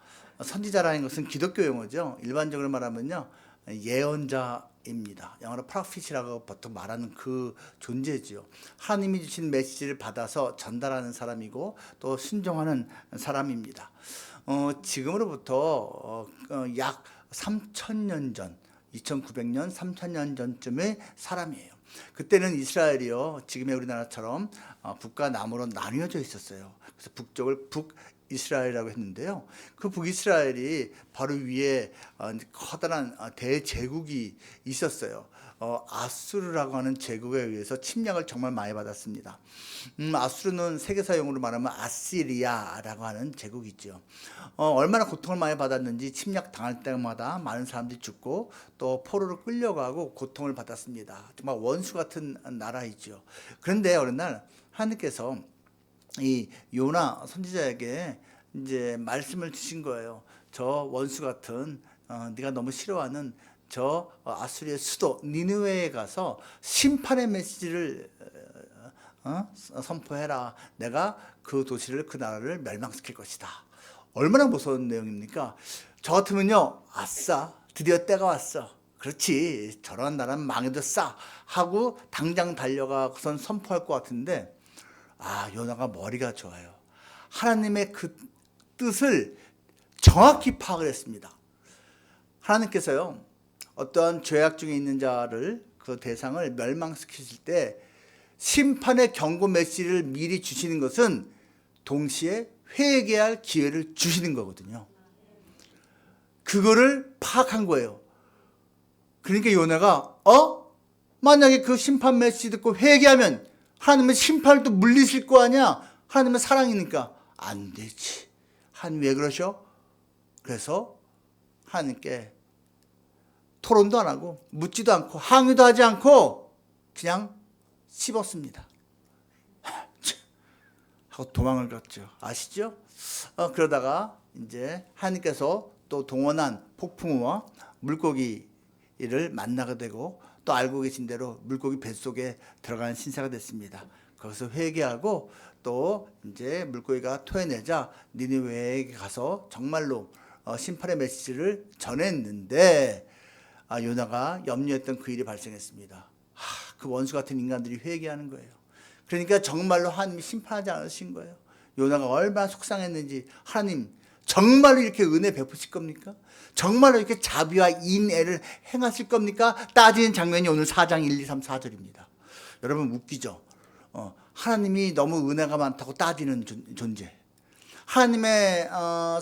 선지자라는 것은 기독교 용어죠. 일반적으로 말하면요 예언자입니다. 영어로 프로핏이라고 보통 말하는 그 존재지요. 하나님이 주신 메시지를 받아서 전달하는 사람이고 또 순종하는 사람입니다. 지금으로부터 약 3,000년 전, 2,900년, 3,000년 전쯤의 사람이에요. 그때는 이스라엘이요 지금의 우리나라처럼 북과 남으로 나뉘어져 있었어요. 그래서 북쪽을 북이스라엘이라고 했는데요. 그 북이스라엘이 바로 위에 커다란 대제국이 있었어요. 아수르라고 하는 제국에 의해서 침략을 정말 많이 받았습니다. 아수르는 세계사용으로 말하면 아시리아라고 하는 제국이죠. 얼마나 고통을 많이 받았는지 침략 당할 때마다 많은 사람들이 죽고 또 포로로 끌려가고 고통을 받았습니다. 정말 원수 같은 나라이죠. 그런데 어느 날 하나님께서 이 요나 선지자에게 이제 말씀을 주신 거예요. 저 원수 같은 네가 너무 싫어하는 저 아수리의 수도 니느웨에 가서 심판의 메시지를 선포해라. 내가 그 도시를 그 나라를 멸망시킬 것이다. 얼마나 무서운 내용입니까? 저 같으면요 아싸 드디어 때가 왔어. 그렇지 저런 나라는 망해도 싸 하고 당장 달려가선 선포할 것 같은데 요나가 머리가 좋아요. 하나님의 그 뜻을 정확히 파악을 했습니다. 하나님께서요 어떠한 죄악 중에 있는 자를 그 대상을 멸망시키실 때 심판의 경고 메시지를 미리 주시는 것은 동시에 회개할 기회를 주시는 거거든요. 그거를 파악한 거예요. 그러니까 요나가 만약에 그 심판 메시지 듣고 회개하면 하나님은 심판을 또 물리실 거 아니야. 하나님은 사랑이니까 안 되지. 하나님 왜 그러셔? 그래서 하나님께 토론도 안 하고 묻지도 않고 항의도 하지 않고 그냥 씹었습니다. 하고 도망을 갔죠. 아시죠? 그러다가 이제 하나님께서 또 동원한 폭풍우와 물고기를 만나게 되고 또 알고 계신 대로 물고기 뱃속에 들어가는 신세가 됐습니다. 거기서 회개하고 또 이제 물고기가 토해내자 니느웨에 가서 정말로 심판의 메시지를 전했는데 요나가 염려했던 그 일이 발생했습니다. 그 원수 같은 인간들이 회개하는 거예요. 그러니까 정말로 하나님이 심판하지 않으신 거예요. 요나가 얼마나 속상했는지, 하나님 정말로 이렇게 은혜 베푸실 겁니까? 정말로 이렇게 자비와 인애를 행하실 겁니까? 따지는 장면이 오늘 4장 1, 2, 3, 4절입니다. 여러분 웃기죠? 하나님이 너무 은혜가 많다고 따지는 존재. 하나님의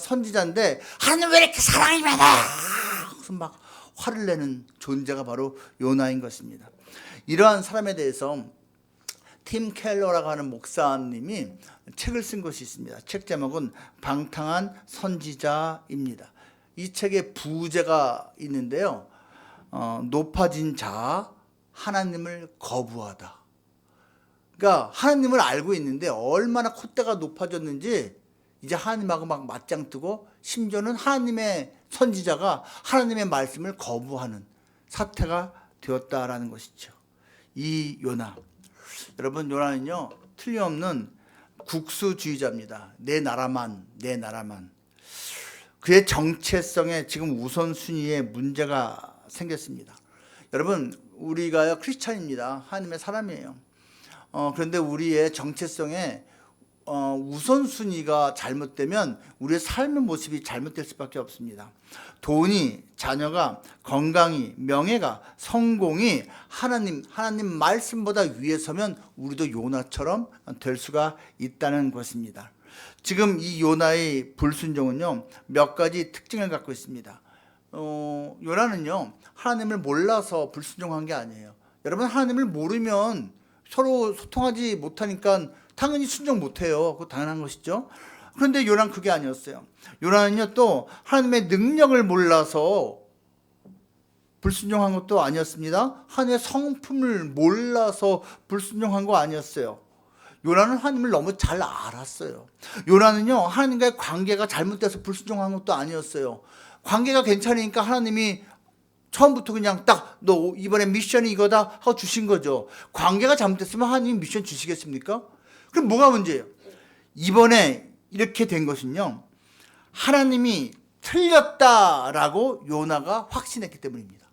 선지자인데 하나님 왜 이렇게 사랑이 많아? 그래서 막 화를 내는 존재가 바로 요나인 것입니다. 이러한 사람에 대해서 팀 켈러라고 하는 목사님이 책을 쓴 것이 있습니다. 책 제목은 방탕한 선지자입니다. 이 책에 부제가 있는데요. 높아진 자, 하나님을 거부하다. 그러니까 하나님을 알고 있는데 얼마나 콧대가 높아졌는지 이제 하나님하고 막 맞짱 뜨고 심지어는 하나님의 선지자가 하나님의 말씀을 거부하는 사태가 되었다라는 것이죠. 이 요나. 여러분 요나는요 틀림없는 국수주의자입니다. 내 나라만, 내 나라만. 그의 정체성에 지금 우선순위에 문제가 생겼습니다. 여러분 우리가요 크리스찬입니다. 하나님의 사람이에요. 그런데 우리의 정체성에 우선순위가 잘못되면 우리의 삶의 모습이 잘못될 수밖에 없습니다. 돈이, 자녀가, 건강이, 명예가, 성공이 하나님 말씀보다 위에 서면 우리도 요나처럼 될 수가 있다는 것입니다. 지금 이 요나의 불순종은요 몇 가지 특징을 갖고 있습니다. 요나는요 하나님을 몰라서 불순종한 게 아니에요. 여러분 하나님을 모르면 서로 소통하지 못하니까 당연히 순종 못해요. 그거 당연한 것이죠. 그런데 요나는 그게 아니었어요. 요나는요 또 하나님의 능력을 몰라서 불순종한 것도 아니었습니다. 하나님의 성품을 몰라서 불순종한 거 아니었어요. 요나는 하나님을 너무 잘 알았어요. 요나는요 하나님과의 관계가 잘못돼서 불순종한 것도 아니었어요. 관계가 괜찮으니까 하나님이 처음부터 그냥 딱 너 이번에 미션이 이거다 하고 주신 거죠. 관계가 잘못됐으면 하나님이 미션 주시겠습니까? 그럼 뭐가 문제예요? 이번에 이렇게 된 것은요 하나님이 틀렸다라고 요나가 확신했기 때문입니다.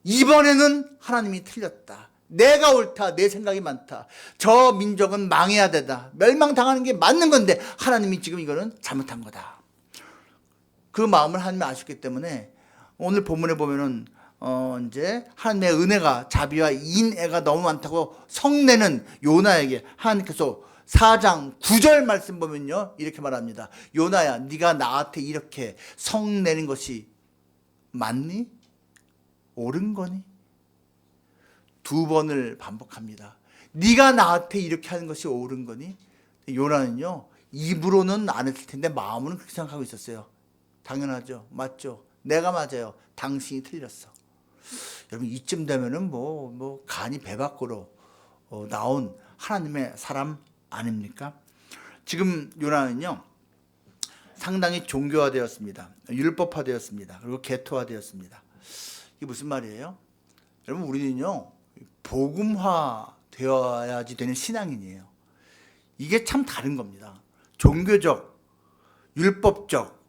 이번에는 하나님이 틀렸다. 내가 옳다. 내 생각이 많다. 저 민족은 망해야 되다. 멸망당하는 게 맞는 건데 하나님이 지금 이거는 잘못한 거다. 그 마음을 하나님이 아셨기 때문에 오늘 본문에 보면은 이제 하나님의 은혜가 자비와 인애가 너무 많다고 성내는 요나에게 하나님께서 4장 9절 말씀 보면요 이렇게 말합니다. 요나야 네가 나한테 이렇게 성내는 것이 맞니? 옳은 거니? 2번을 반복합니다. 네가 나한테 이렇게 하는 것이 옳은 거니? 요나는요 입으로는 안 했을 텐데 마음으로는 그렇게 생각하고 있었어요. 당연하죠. 맞죠. 내가 맞아요. 당신이 틀렸어. 여러분 이쯤 되면은 뭐 간이 배 밖으로 나온 하나님의 사람 아닙니까? 지금 요나는요 상당히 종교화되었습니다. 율법화되었습니다. 그리고 개토화되었습니다. 이게 무슨 말이에요? 여러분 우리는요 복음화 되어야지 되는 신앙인이에요. 이게 참 다른 겁니다. 종교적, 율법적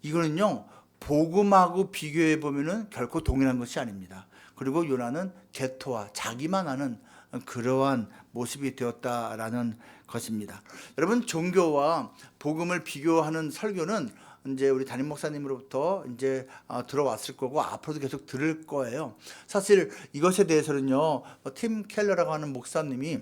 이거는요 복음하고 비교해 보면은 결코 동일한 것이 아닙니다. 그리고 요나는 개토화, 자기만 아는 그러한 모습이 되었다라는 것입니다. 여러분 종교와 복음을 비교하는 설교는 이제 우리 담임 목사님으로부터 이제 들어왔을 거고 앞으로도 계속 들을 거예요. 사실 이것에 대해서는요 팀 켈러라고 하는 목사님이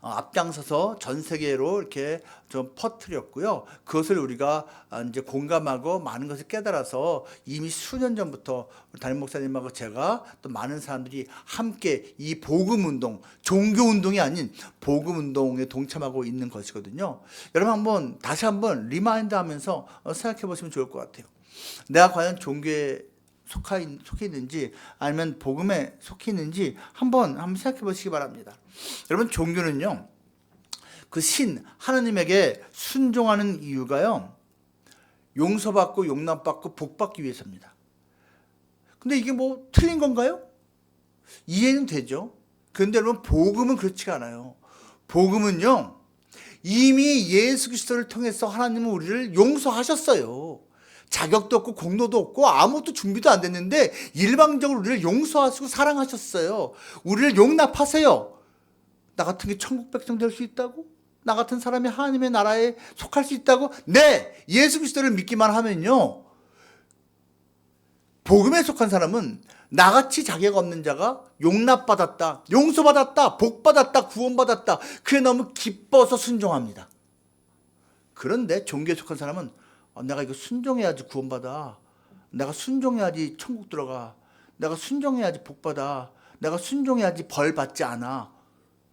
앞장서서 전 세계로 이렇게 좀 퍼뜨렸고요. 그것을 우리가 이제 공감하고 많은 것을 깨달아서 이미 수년 전부터 담임 목사님하고 제가 또 많은 사람들이 함께 이 복음 운동, 종교 운동이 아닌 복음 운동에 동참하고 있는 것이거든요. 여러분 다시 한번 리마인드 하면서 생각해 보시면 좋을 것 같아요. 내가 과연 종교에 속해 있는지 아니면 복음에 속해 있는지 한번 생각해 보시기 바랍니다. 여러분 종교는요 그 하나님에게 순종하는 이유가요 용서받고 용납받고 복받기 위해서입니다. 근데 이게 뭐 틀린 건가요? 이해는 되죠. 그런데 여러분 복음은 그렇지가 않아요. 복음은요 이미 예수 그리스도를 통해서 하나님은 우리를 용서하셨어요. 자격도 없고 공로도 없고 아무것도 준비도 안 됐는데 일방적으로 우리를 용서하시고 사랑하셨어요. 우리를 용납하세요. 나 같은 게 천국 백성 될 수 있다고? 나 같은 사람이 하나님의 나라에 속할 수 있다고? 네! 예수 그리스도를 믿기만 하면요, 복음에 속한 사람은 나같이 자격 없는 자가 용납받았다, 용서받았다, 복받았다, 구원받았다, 그게 너무 기뻐서 순종합니다. 그런데 종교에 속한 사람은 내가 이거 순종해야지 구원받아, 내가 순종해야지 천국 들어가, 내가 순종해야지 복받아, 내가 순종해야지 벌 받지 않아,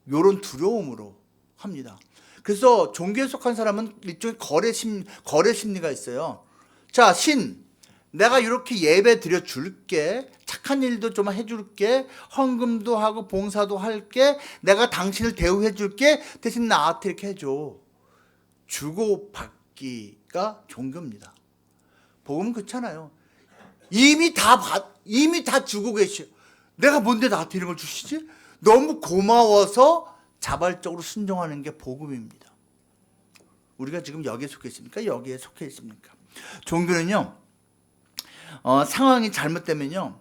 이런 두려움으로 합니다. 그래서 종교에 속한 사람은 일종의 거래 심리가 있어요. 자, 신, 내가 이렇게 예배 드려 줄게, 착한 일도 좀 해줄게, 헌금도 하고 봉사도 할게, 내가 당신을 대우해 줄게, 대신 나한테 이렇게 해줘. 주고받기가 종교입니다. 복음은 그렇잖아요. 이미 다 주고 계셔. 내가 뭔데 나한테 이런 걸 주시지? 너무 고마워서 자발적으로 순종하는 게 복음입니다. 우리가 지금 여기에 속해 있습니까? 여기에 속해 있습니까? 종교는요, 상황이 잘못되면요,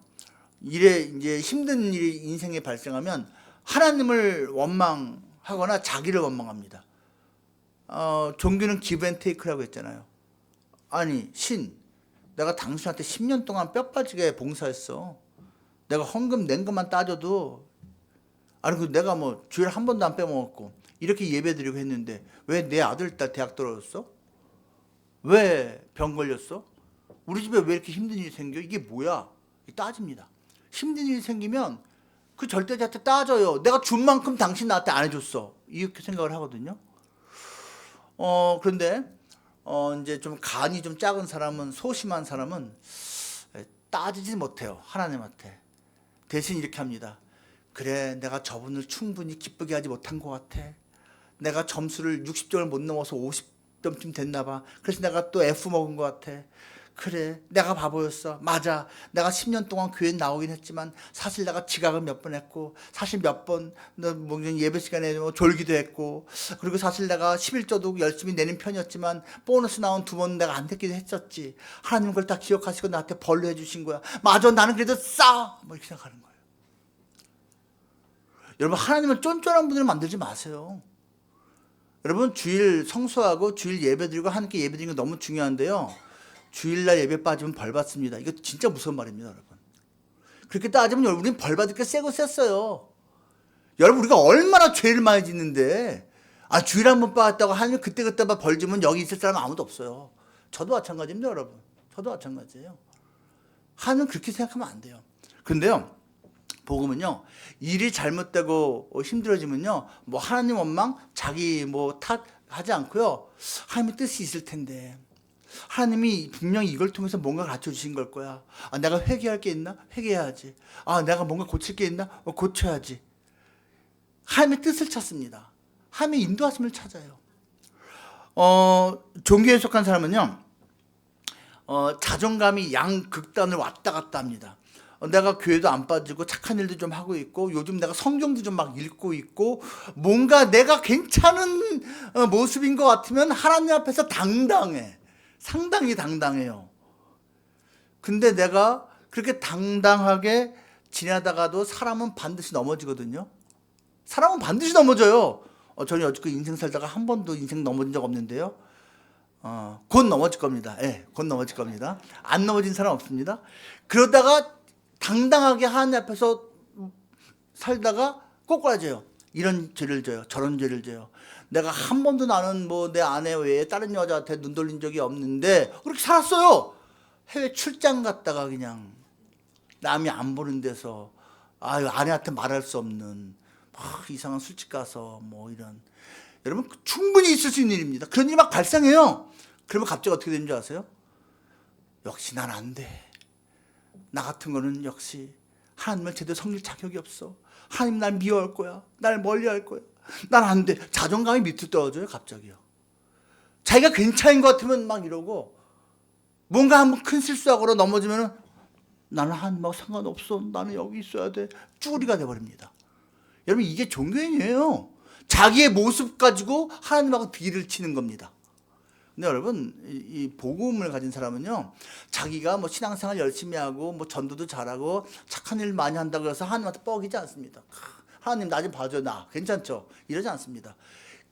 이제 힘든 일이 인생에 발생하면 하나님을 원망하거나 자기를 원망합니다. 종교는 기브 앤 테이크라고 했잖아요. 아니, 신, 내가 당신한테 10년 동안 뼈 빠지게 봉사했어. 내가 헌금 낸 것만 따져도, 아니, 내가 뭐 주일 한 번도 안 빼먹었고 이렇게 예배드리고 했는데 왜 내 아들, 딸 대학 떨어졌어? 왜 병 걸렸어? 우리 집에 왜 이렇게 힘든 일이 생겨? 이게 뭐야? 따집니다. 힘든 일이 생기면 그 절대자한테 따져요. 내가 준 만큼 당신 나한테 안 해줬어. 이렇게 생각을 하거든요. 그런데 이제 좀 간이 좀 작은 사람은, 소심한 사람은 따지지 못해요. 하나님한테. 대신 이렇게 합니다. 그래, 내가 저분을 충분히 기쁘게 하지 못한 것 같아. 내가 점수를 60점을 못 넘어서 50점쯤 됐나 봐. 그래서 내가 또 F 먹은 것 같아. 그래, 내가 바보였어. 맞아, 내가 10년 동안 교회 나오긴 했지만 사실 내가 지각을 몇 번 했고, 사실 몇 번 예배 시간에 졸기도 했고, 그리고 사실 내가 11조도 열심히 내는 편이었지만 보너스 나온 2번 내가 안 됐기도 했었지. 하나님 그걸 다 기억하시고 나한테 벌로 해주신 거야. 맞아, 나는 그래도 뭐 이렇게 생각하는 거예요. 여러분, 하나님은 쫀쫀한 분을 만들지 마세요. 여러분, 주일 성수하고 주일 예배드리고 하나님께 예배드리는 거 너무 중요한데요, 주일날 예배 빠지면 벌 받습니다. 이거 진짜 무서운 말입니다, 여러분. 그렇게 따지면 우리는 벌 받을 게 세고 셌어요. 여러분, 우리가 얼마나 죄를 많이 짓는데, 주일 한번 빠졌다고 하나님 그때그때만 벌 주면 여기 있을 사람 아무도 없어요. 저도 마찬가지입니다, 여러분. 저도 마찬가지예요. 하나님 그렇게 생각하면 안 돼요. 근데요, 복음은요, 일이 잘못되고 힘들어지면요, 뭐 하나님 원망, 자기 뭐 탓하지 않고요, 하나님의 뜻이 있을 텐데, 하나님이 분명히 이걸 통해서 뭔가 가르쳐 주신 걸 거야. 내가 회개할 게 있나? 회개해야지. 내가 뭔가 고칠 게 있나? 고쳐야지. 하나님의 뜻을 찾습니다. 하나님의 인도하심을 찾아요. 종교에 속한 사람은요, 자존감이 양극단을 왔다 갔다 합니다. 내가 교회도 안 빠지고 착한 일도 좀 하고 있고, 요즘 내가 성경도 좀 막 읽고 있고, 뭔가 내가 괜찮은 모습인 것 같으면 하나님 앞에서 당당해. 상당히 당당해요. 근데 내가 그렇게 당당하게 지내다가도 사람은 반드시 넘어지거든요. 사람은 반드시 넘어져요. 저는 여지껏 인생 살다가 한 번도 인생 넘어진 적 없는데요. 곧 넘어질 겁니다. 예, 곧 넘어질 겁니다. 안 넘어진 사람 없습니다. 그러다가 당당하게 하나님 앞에서 살다가 꼬꾸라져요. 이런 죄를 져요. 저런 죄를 져요. 내가 한 번도 나는 뭐 내 아내 외에 다른 여자한테 눈 돌린 적이 없는데 그렇게 살았어요. 해외 출장 갔다가 그냥 남이 안 보는 데서 아내한테 말할 수 없는 이상한 술집 가서 뭐 이런, 여러분 충분히 있을 수 있는 일입니다. 그런 일이 막 발생해요. 그러면 갑자기 어떻게 되는 줄 아세요? 역시 난 안 돼. 나 같은 거는 역시 하나님을 제대로 섬길 자격이 없어. 하나님 날 미워할 거야. 날 멀리할 거야. 난 안 돼. 자존감이 밑으로 떨어져요, 갑자기요. 자기가 괜찮은 것 같으면 막 이러고, 뭔가 한번 큰 실수하거나 넘어지면은 나는 하나님하고 상관없어. 나는 여기 있어야 돼. 쭈구리가 돼버립니다. 여러분, 이게 종교인이에요. 자기의 모습 가지고 하나님하고 딜을 치는 겁니다. 근데 여러분 이 복음을 가진 사람은요, 자기가 뭐 신앙생활 열심히 하고 뭐 전도도 잘하고 착한 일 많이 한다고 해서 하나님한테 뻐기지 않습니다. 하나님 나 좀 봐줘, 나 괜찮죠? 이러지 않습니다.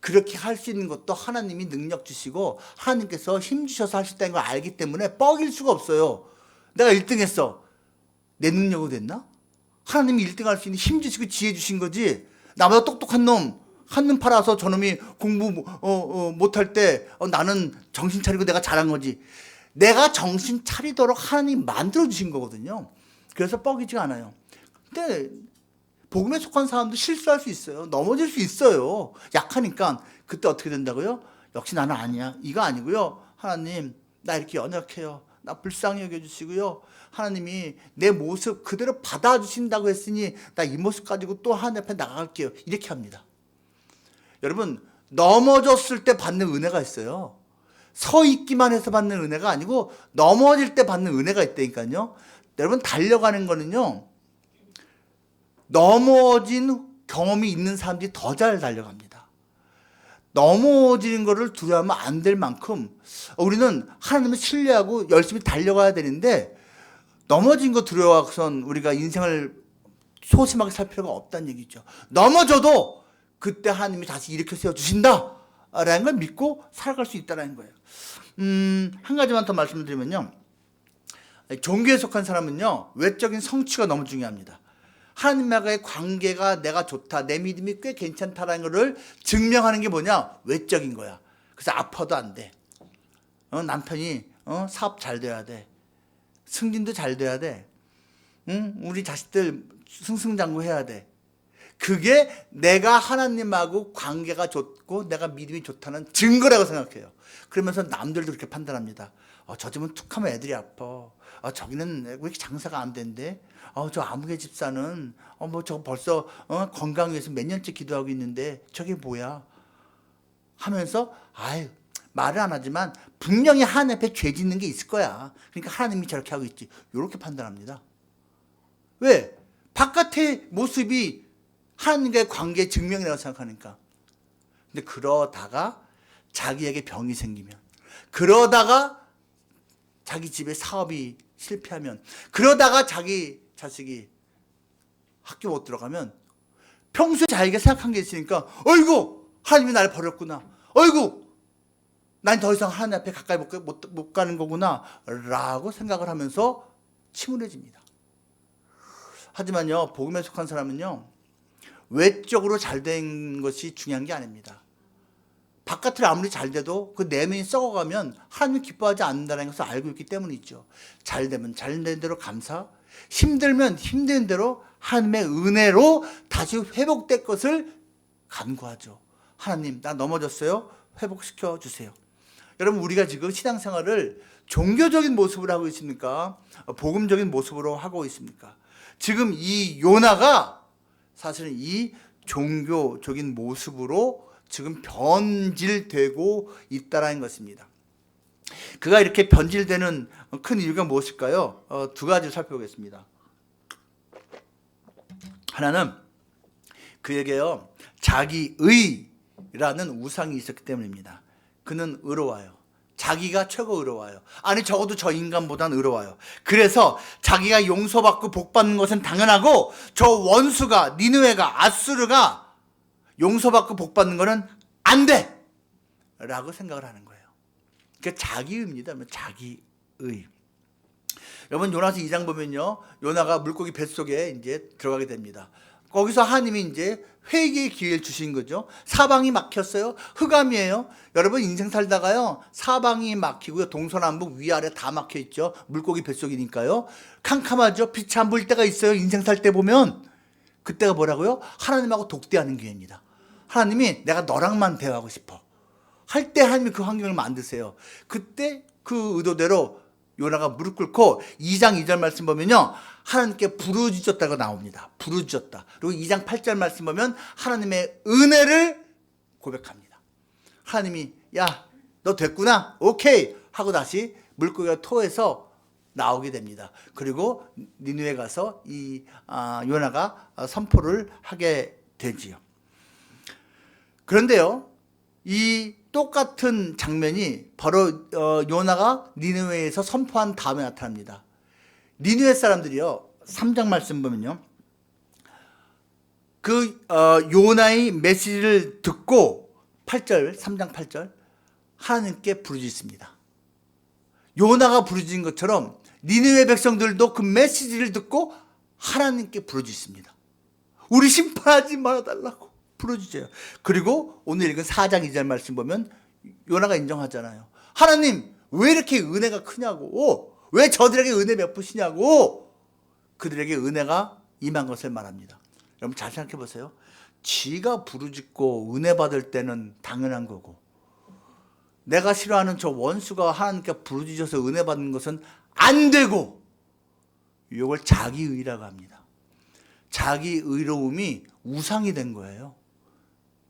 그렇게 할 수 있는 것도 하나님이 능력 주시고 하나님께서 힘 주셔서 할 수 있다는 걸 알기 때문에 뻐길 수가 없어요. 내가 1등 했어. 내 능력으로 됐나? 하나님이 1등 할 수 있는 힘 주시고 지혜 주신 거지. 나보다 똑똑한 놈 한눈 팔아서 저놈이 공부 못할 때 나는 정신 차리고 내가 잘한 거지. 내가 정신 차리도록 하나님 만들어 주신 거거든요. 그래서 뻐기지가 않아요. 근데 복음에 속한 사람도 실수할 수 있어요. 넘어질 수 있어요. 약하니까. 그때 어떻게 된다고요? 역시 나는 아니야. 이거 아니고요. 하나님 나 이렇게 연약해요. 나 불쌍히 여겨주시고요. 하나님이 내 모습 그대로 받아주신다고 했으니 나 이 모습 가지고 또 하나님 앞에 나갈게요. 이렇게 합니다. 여러분 넘어졌을 때 받는 은혜가 있어요. 서 있기만 해서 받는 은혜가 아니고 넘어질 때 받는 은혜가 있다니까요. 여러분 달려가는 거는요, 넘어진 경험이 있는 사람들이 더 잘 달려갑니다. 넘어지는 거를 두려워하면 안 될 만큼 우리는 하나님을 신뢰하고 열심히 달려가야 되는데, 넘어진 거 두려워해서는 우리가 인생을 소심하게 살 필요가 없다는 얘기죠. 넘어져도 그때 하나님이 다시 일으켜 세워주신다 라는 걸 믿고 살아갈 수 있다는 거예요. 한 가지만 더 말씀드리면요, 종교에 속한 사람은요, 외적인 성취가 너무 중요합니다. 하나님과의 관계가 내가 좋다, 내 믿음이 꽤 괜찮다라는 것을 증명하는 게 뭐냐? 외적인 거야. 그래서 아파도 안 돼. 남편이 사업 잘 돼야 돼. 승진도 잘 돼야 돼. 우리 자식들 승승장구해야 돼. 그게 내가 하나님하고 관계가 좋고 내가 믿음이 좋다는 증거라고 생각해요. 그러면서 남들도 그렇게 판단합니다. 저 집은 툭하면 애들이 아파. 저기는 왜 이렇게 장사가 안 된대? 저 아무개 집사는 뭐 저 벌써 건강 위해서 몇 년째 기도하고 있는데 저게 뭐야? 하면서 아유 말을 안 하지만 분명히 하나님 앞에 죄 짓는 게 있을 거야. 그러니까 하나님이 저렇게 하고 있지. 이렇게 판단합니다. 왜? 바깥의 모습이 하나님과의 관계의 증명이라고 생각하니까. 근데 그러다가 자기에게 병이 생기면, 그러다가 자기 집에 사업이 실패하면, 그러다가 자기 자식이 학교 못 들어가면 평소에 자기가 생각한 게 있으니까 어이구 하나님이 나를 버렸구나, 어이구 난 더 이상 하나님 앞에 가까이 못 가는 거구나 라고 생각을 하면서 침울해집니다. 하지만요, 복음에 속한 사람은요, 외적으로 잘 된 것이 중요한 게 아닙니다. 바깥으로 아무리 잘 돼도 그 내면이 썩어가면 하나님 기뻐하지 않는다는 것을 알고 있기 때문이죠. 잘 되면 잘 된 대로 감사, 힘들면 힘든 대로 하나님의 은혜로 다시 회복될 것을 간구하죠. 하나님 나 넘어졌어요. 회복시켜 주세요. 여러분 우리가 지금 신앙생활을 종교적인 모습으로 하고 있습니까? 복음적인 모습으로 하고 있습니까? 지금 이 요나가 사실은 이 종교적인 모습으로 지금 변질되고 있다는 것입니다. 그가 이렇게 변질되는 큰 이유가 무엇일까요? 두 가지를 살펴보겠습니다. 하나는 그에게요, 자기의라는 우상이 있었기 때문입니다. 그는 의로워요. 자기가 최고 의로워요. 아니 적어도 저 인간보단 의로워요. 그래서 자기가 용서받고 복받는 것은 당연하고 저 원수가 니느웨가 아수르가 용서받고 복받는 것은 안 돼! 라고 생각을 하는 거예요. 그러니까 자기의입니다. 자기의. 여러분 요나서 2장 보면요, 요나가 물고기 뱃속에 이제 들어가게 됩니다. 거기서 하나님이 이제 회개의 기회를 주신 거죠. 사방이 막혔어요. 흑암이에요. 여러분 인생 살다가요, 사방이 막히고요, 동서남북 위아래 다 막혀 있죠. 물고기 뱃속이니까요. 캄캄하죠. 빛이 안 보일 때가 있어요. 인생 살 때 보면. 그때가 뭐라고요? 하나님하고 독대하는 기회입니다. 하나님이 내가 너랑만 대화하고 싶어 할 때 하나님이 그 환경을 만드세요. 그때 그 의도대로 요나가 무릎 꿇고 2장 2절 말씀 보면요, 하나님께 부르짖었다고 나옵니다. 부르짖었다. 그리고 2장 8절 말씀 보면 하나님의 은혜를 고백합니다. 하나님이 야 너 됐구나 오케이 하고 다시 물고기가 토해서 나오게 됩니다. 그리고 니느웨 가서 이 요나가 선포를 하게 되지요. 그런데요, 이 똑같은 장면이 바로 요나가 니느웨에서 선포한 다음에 나타납니다. 니느웨 사람들이요, 3장 말씀 보면요, 그 요나의 메시지를 듣고 8절, 3장 8절 하나님께 부르짖습니다. 요나가 부르짖은 것처럼 니느웨 백성들도 그 메시지를 듣고 하나님께 부르짖습니다. 우리 심판하지 말아달라고 부르짖어요. 그리고 오늘 읽은 4장 2절 말씀 보면 요나가 인정하잖아요. 하나님 왜 이렇게 은혜가 크냐고, 왜 저들에게 은혜 베푸시냐고, 그들에게 은혜가 임한 것을 말합니다. 여러분 잘 생각해 보세요. 지가 부르짖고 은혜 받을 때는 당연한 거고, 내가 싫어하는 저 원수가 하나님께 부르짖어서 은혜 받는 것은 안 되고, 이걸 자기의라고 합니다. 자기 의로움이 우상이 된 거예요.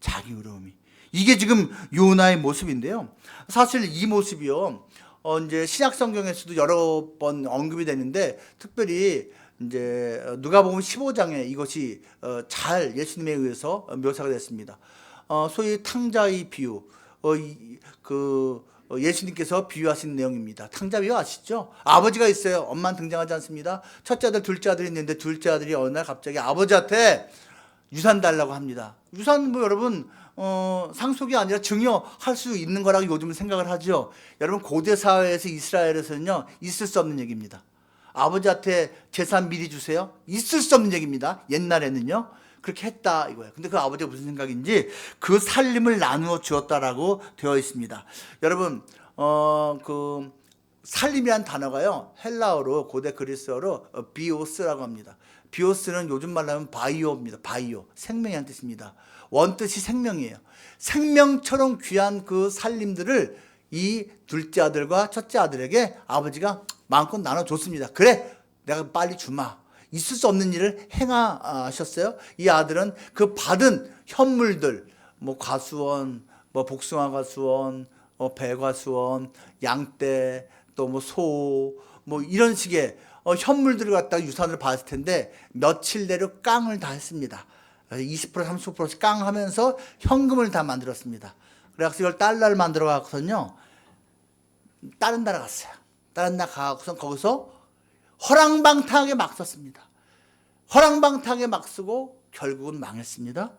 자기 의로움이. 이게 지금 요나의 모습인데요. 사실 이 모습이요, 이제 신약 성경에서도 여러 번 언급이 되는데, 특별히 이제 누가복음 15장에 이것이 잘 예수님에 의해서 묘사가 됐습니다. 소위 탕자의 비유, 예수님께서 비유하신 내용입니다. 탕자 비유 아시죠? 아버지가 있어요. 엄마는 등장하지 않습니다. 첫째 아들, 둘째 아들이 있는데 둘째 아들이 어느 날 갑자기 아버지한테 유산 달라고 합니다. 유산 뭐 여러분 상속이 아니라 증여할 수 있는 거라고 요즘 생각을 하죠. 여러분 고대 사회에서 이스라엘에서는요 있을 수 없는 얘기입니다. 아버지한테 재산 미리 주세요. 있을 수 없는 얘기입니다. 옛날에는요 그렇게 했다 이거예요. 근데 그 아버지가 무슨 생각인지 그 살림을 나누어 주었다라고 되어 있습니다. 여러분 그 살림이란 단어가요 헬라어로 고대 그리스어로 비오스라고 합니다. 비오스는 요즘 말로 하면 바이오입니다. 바이오, 생명이란 뜻입니다. 원뜻이 생명이에요. 생명처럼 귀한 그 살림들을 이 둘째 아들과 첫째 아들에게 아버지가 마음껏 나눠줬습니다. 그래, 내가 빨리 주마. 있을 수 없는 일을 행하셨어요. 이 아들은 그 받은 현물들, 뭐 과수원, 뭐 복숭아 과수원, 배과수원, 양떼, 또 뭐 소, 뭐 이런 식의 현물들을 갖다가 유산을 받았을 텐데 며칠 내로 깡을 다 했습니다. 20% 30%씩 깡하면서 현금을 다 만들었습니다. 그래서 이걸 달러를 만들어 갖고서는요 다른 나라 갔어요. 다른 나라 가고서 거기서 허랑방탕하게 막 썼습니다. 허랑방탕하게 막 쓰고 결국은 망했습니다.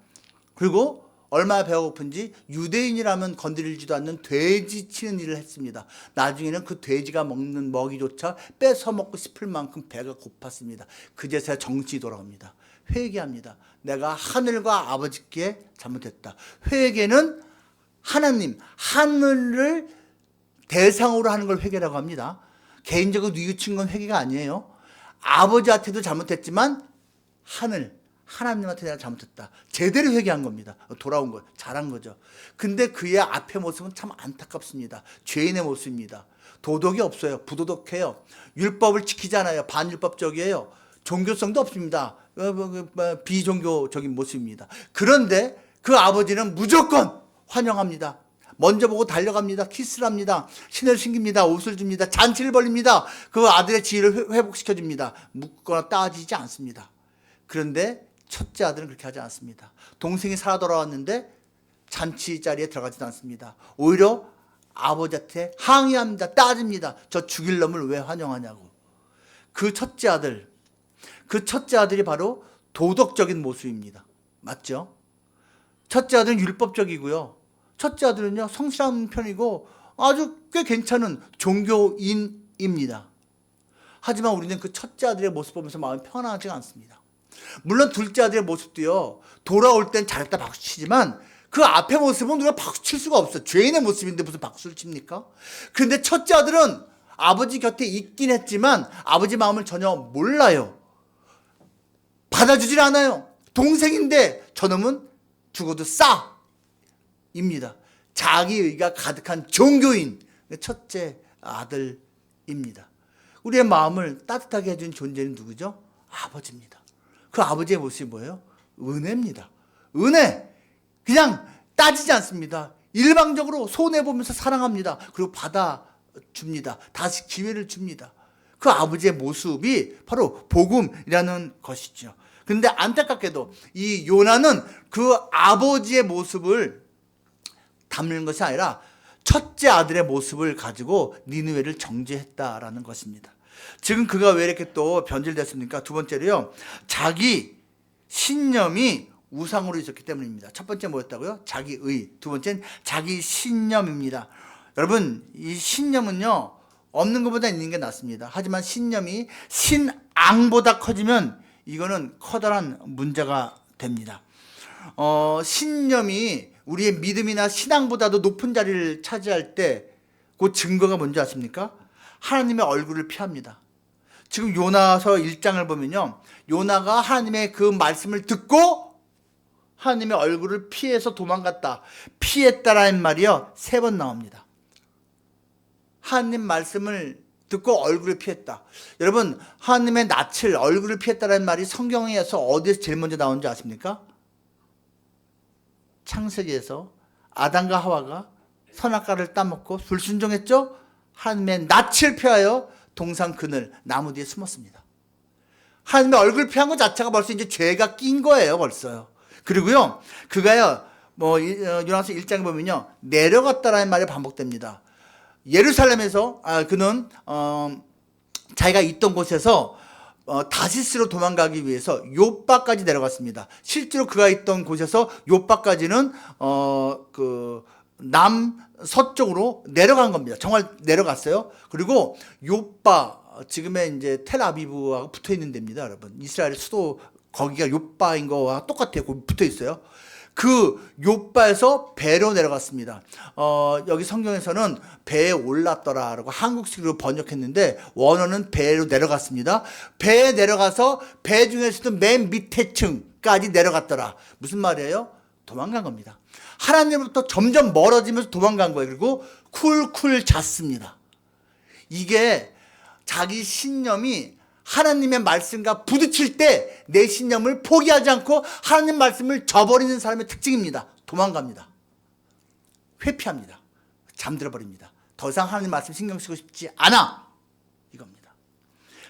그리고 얼마나 배가 고픈지 유대인이라면 건드리지도 않는 돼지 치는 일을 했습니다. 나중에는 그 돼지가 먹는 먹이조차 뺏어 먹고 싶을 만큼 배가 고팠습니다. 그제서야 정신이 돌아옵니다. 회개합니다. 내가 하늘과 아버지께 잘못했다. 회개는 하나님, 하늘을 대상으로 하는 걸 회개라고 합니다. 개인적으로 뉘우친 건 회개가 아니에요. 아버지한테도 잘못했지만 하나님한테 내가 잘못했다. 제대로 회개한 겁니다. 돌아온 거, 잘한 거죠. 근데 그의 앞의 모습은 참 안타깝습니다. 죄인의 모습입니다. 도덕이 없어요. 부도덕해요. 율법을 지키지 않아요. 반율법적이에요. 종교성도 없습니다. 비종교적인 모습입니다. 그런데 그 아버지는 무조건 환영합니다. 먼저 보고 달려갑니다. 키스를 합니다. 신을 신깁니다. 옷을 줍니다. 잔치를 벌립니다. 그 아들의 지위를 회복시켜줍니다. 묻거나 따지지 않습니다. 그런데 첫째 아들은 그렇게 하지 않습니다. 동생이 살아 돌아왔는데 잔치 자리에 들어가지도 않습니다. 오히려 아버지한테 항의합니다. 따집니다. 저 죽일 놈을 왜 환영하냐고. 그 첫째 아들이 바로 도덕적인 모습입니다. 맞죠? 첫째 아들은 율법적이고요. 첫째 아들은요 성실한 편이고 아주 꽤 괜찮은 종교인입니다. 하지만 우리는 그 첫째 아들의 모습 보면서 마음이 편안하지가 않습니다. 물론 둘째 아들의 모습도요 돌아올 땐 잘했다 박수 치지만 그 앞의 모습은 우리가 박수 칠 수가 없어요. 죄인의 모습인데 무슨 박수를 칩니까? 그런데 첫째 아들은 아버지 곁에 있긴 했지만 아버지 마음을 전혀 몰라요. 받아주질 않아요. 동생인데 저놈은 죽어도 입니다. 자기의가 가득한 종교인 첫째 아들입니다. 우리의 마음을 따뜻하게 해준 존재는 누구죠? 아버지입니다. 그 아버지의 모습이 뭐예요? 은혜입니다. 은혜. 그냥 따지지 않습니다. 일방적으로 손해보면서 사랑합니다. 그리고 받아줍니다. 다시 기회를 줍니다. 그 아버지의 모습이 바로 복음이라는 것이죠. 그런데 안타깝게도 이 요나는 그 아버지의 모습을 담는 것이 아니라 첫째 아들의 모습을 가지고 니느웨를 정죄했다라는 것입니다. 지금 그가 왜 이렇게 또 변질됐습니까? 두 번째로요, 자기 신념이 우상으로 있었기 때문입니다. 첫 번째 뭐였다고요? 자기의. 두 번째는 자기 신념입니다. 여러분, 이 신념은요, 없는 것보다 있는 게 낫습니다. 하지만 신념이 신앙보다 커지면 이거는 커다란 문제가 됩니다. 신념이 우리의 믿음이나 신앙보다도 높은 자리를 차지할 때 그 증거가 뭔지 아십니까? 하나님의 얼굴을 피합니다. 지금 요나서 1장을 보면요, 요나가 하나님의 그 말씀을 듣고 하나님의 얼굴을 피해서 도망갔다. 피했다라는 말이요, 3번 나옵니다. 하나님 말씀을 듣고 얼굴을 피했다. 여러분, 하나님의 낯을, 얼굴을 피했다라는 말이 성경에서 어디에서 제일 먼저 나오는지 아십니까? 창세기에서 아담과 하와가 선악과를 따먹고 불순종했죠? 하나님의 낯을 피하여 동산 그늘 나무 뒤에 숨었습니다. 하나님의 얼굴 피한 것 자체가 벌써 이제 죄가 낀 거예요, 벌써요. 그리고요, 그가요, 요나서 1장에 보면요, 내려갔다라는 말이 반복됩니다. 예루살렘에서 그는 자기가 있던 곳에서 다시스로 도망가기 위해서 요빠까지 내려갔습니다. 실제로 그가 있던 곳에서 요빠까지는 그 남서쪽으로 내려간 겁니다. 정말 내려갔어요. 그리고 요빠, 지금의 이제 텔아비브하고 붙어 있는 데입니다, 여러분. 이스라엘 수도 거기가 요빠인 거와 똑같아요. 거기 붙어 있어요. 그 요빠에서 배로 내려갔습니다. 여기 성경에서는 배에 올랐더라라고 한국식으로 번역했는데 원어는 배로 내려갔습니다. 배에 내려가서 배 중에서도 맨 밑에 층까지 내려갔더라. 무슨 말이에요? 도망간 겁니다. 하나님으로부터 점점 멀어지면서 도망간 거예요. 그리고 쿨쿨 잤습니다. 이게 자기 신념이 하나님의 말씀과 부딪힐 때 내 신념을 포기하지 않고 하나님 말씀을 저버리는 사람의 특징입니다. 도망갑니다. 회피합니다. 잠들어 버립니다. 더 이상 하나님 말씀 신경 쓰고 싶지 않아. 이겁니다.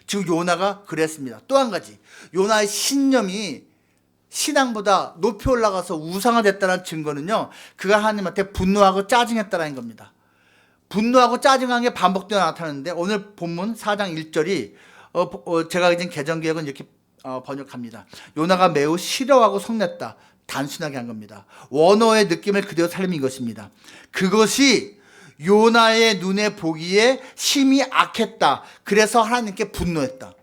지금 요나가 그랬습니다. 또 한 가지, 요나의 신념이 신앙보다 높이 올라가서 우상화됐다는 증거는요, 그가 하나님한테 분노하고 짜증했다는 겁니다. 분노하고 짜증한 게 반복되어 나타나는데 오늘 본문 4장 1절이 제가 가진 개정개혁은 이렇게 번역합니다. 요나가 매우 싫어하고 성냈다. 단순하게 한 겁니다. 원어의 느낌을 그대로 살린 이것입니다. 그것이 요나의 눈에 보기에 심히 악했다. 그래서 하나님께 분노했다.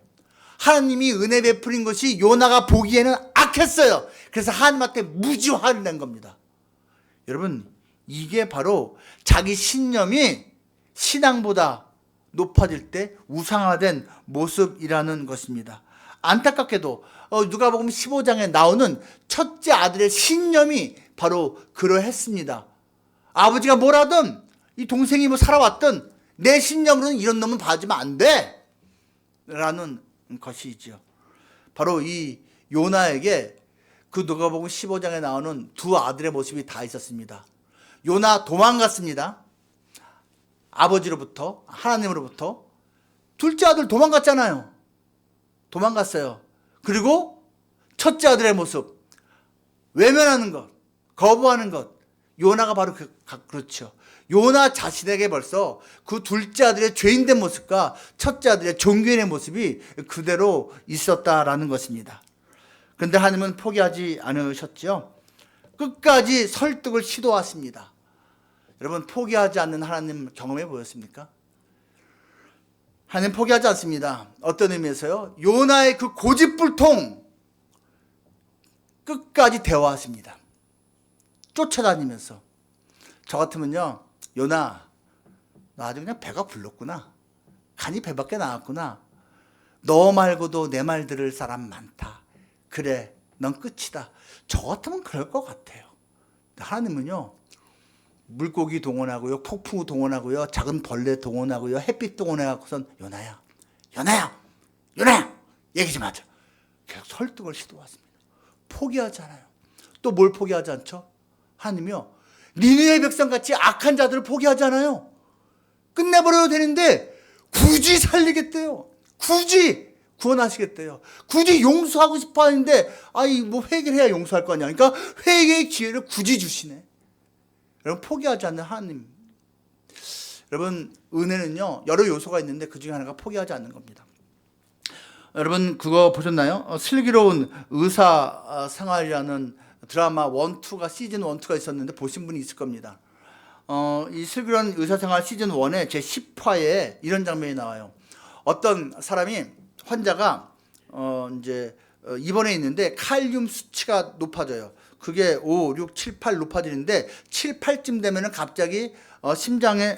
하나님이 은혜 베푸린 것이 요나가 보기에는 악했어요. 그래서 하나님한테 무지 화를 낸 겁니다. 여러분, 이게 바로 자기 신념이 신앙보다 높아질 때 우상화된 모습이라는 것입니다. 안타깝게도 누가복음 15장에 나오는 첫째 아들의 신념이 바로 그러했습니다. 아버지가 뭐라든 이 동생이 뭐 살아왔든 내 신념으로는 이런 놈은 봐주면 안 돼! 라는 것이지요. 바로 이 요나에게 그 누가복음 15장에 나오는 두 아들의 모습이 다 있었습니다. 요나 도망갔습니다. 아버지로부터, 하나님으로부터. 둘째 아들 도망갔잖아요. 도망갔어요. 그리고 첫째 아들의 모습, 외면하는 것, 거부하는 것. 요나가 바로 그렇죠. 요나 자신에게 벌써 그 둘째 아들의 죄인된 모습과 첫째 아들의 종교인의 모습이 그대로 있었다라는 것입니다. 그런데 하나님은 포기하지 않으셨죠. 끝까지 설득을 시도하십니다. 여러분, 포기하지 않는 하나님 경험해 보셨습니까? 하나님 포기하지 않습니다. 어떤 의미에서요? 요나의 그 고집불통 끝까지 대화하십니다. 쫓아다니면서. 저 같으면요, 요나, 너 아주 그냥 배가 불렀구나. 간이 배 밖에 나왔구나. 너 말고도 내 말 들을 사람 많다. 그래, 넌 끝이다. 저 같으면 그럴 것 같아요. 하나님은요, 물고기 동원하고요, 폭풍우 동원하고요, 작은 벌레 동원하고요, 햇빛 동원해갖고선 요나야, 얘기 좀 하자. 계속 설득을 시도하십니다. 포기하지 않아요. 또 뭘 포기하지 않죠? 하나님이요, 니느웨 백성같이 악한 자들을 포기하지 않아요. 끝내버려도 되는데 굳이 살리겠대요. 굳이 구원하시겠대요. 굳이 용서하고 싶어 하는데 뭐 회개를 해야 용서할 거 아니야. 그러니까 회개의 기회를 굳이 주시네. 여러분 포기하지 않는 하나님. 여러분 은혜는요 여러 요소가 있는데 그 중에 하나가 포기하지 않는 겁니다. 여러분 그거 보셨나요? 슬기로운 의사 생활이라는 드라마 1, 2가 시즌 1, 2가 있었는데 보신 분이 있을 겁니다. 이 슬기로운 의사생활 시즌 1의 제 10화에 이런 장면이 나와요. 어떤 사람이 환자가 이제 입원해 있는데 칼륨 수치가 높아져요. 그게 5, 6, 7, 8 높아지는데 7, 8쯤 되면은 갑자기 심장에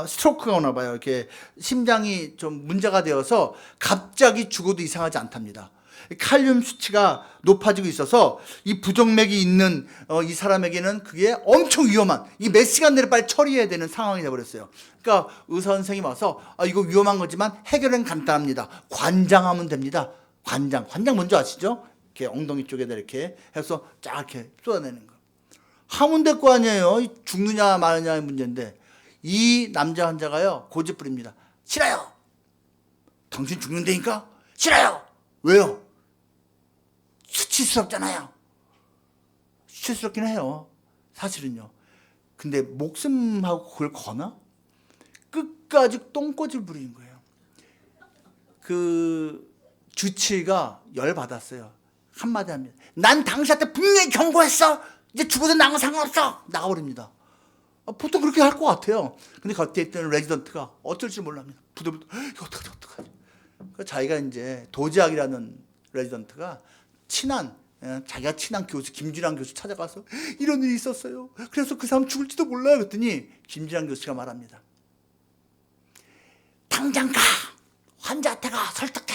스트로크가 오나 봐요. 이렇게 심장이 좀 문제가 되어서 갑자기 죽어도 이상하지 않답니다. 칼륨 수치가 높아지고 있어서 이 부정맥이 있는 이 사람에게는 그게 엄청 위험한, 이 몇 시간 내로 빨리 처리해야 되는 상황이 되어버렸어요. 그러니까 의사 선생님이 와서 이거 위험한 거지만 해결은 간단합니다. 관장하면 됩니다. 관장 뭔지 아시죠? 이렇게 엉덩이 쪽에다 이렇게 해서 쫙 이렇게 쏟아내는 거. 하면 될 거 아니에요. 죽느냐 마느냐의 문제인데 이 남자 환자가요 고집부립니다. 싫어요. 당신 죽는다니까? 싫어요. 왜요? 수치스럽잖아요. 수치스럽긴 해요. 사실은요. 근데 목숨하고 그걸 거나? 끝까지 똥꼬질 부리는 거예요. 그 주치의가 열받았어요. 한마디 합니다. 난 당신한테 분명히 경고했어. 이제 죽어도 나랑 상관없어. 나가버립니다. 보통 그렇게 할 것 같아요. 근데 겉에 있던 레지던트가 어쩔 줄 몰랍니다. 부들부들 이거 어떡하지? 자기가 이제 도지학이라는 레지던트가 자기가 친한 교수 김진환 교수 찾아가서 이런 일이 있었어요. 그래서 그 사람 죽을지도 몰라요. 그랬더니 김진환 교수가 말합니다. 당장 가. 환자한테 가. 설득해.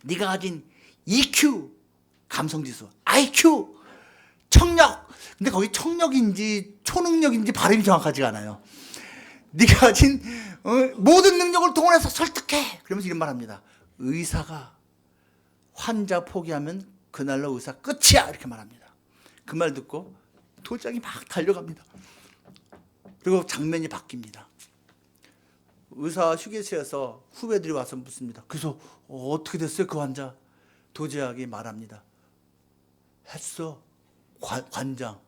네가 가진 EQ, 감성지수, IQ, 청력. 근데 거기 청력인지 초능력인지 발음이 정확하지가 않아요. 네가 가진 모든 능력을 동원해서 설득해. 그러면서 이런 말합니다. 의사가 환자 포기하면 그날로 의사 끝이야. 이렇게 말합니다. 그 말 듣고 도장이 막 달려갑니다. 그리고 장면이 바뀝니다. 의사 휴게소에서 후배들이 와서 묻습니다. 그래서 어떻게 됐어요 그 환자? 도지학이 말합니다. 했어. 관장.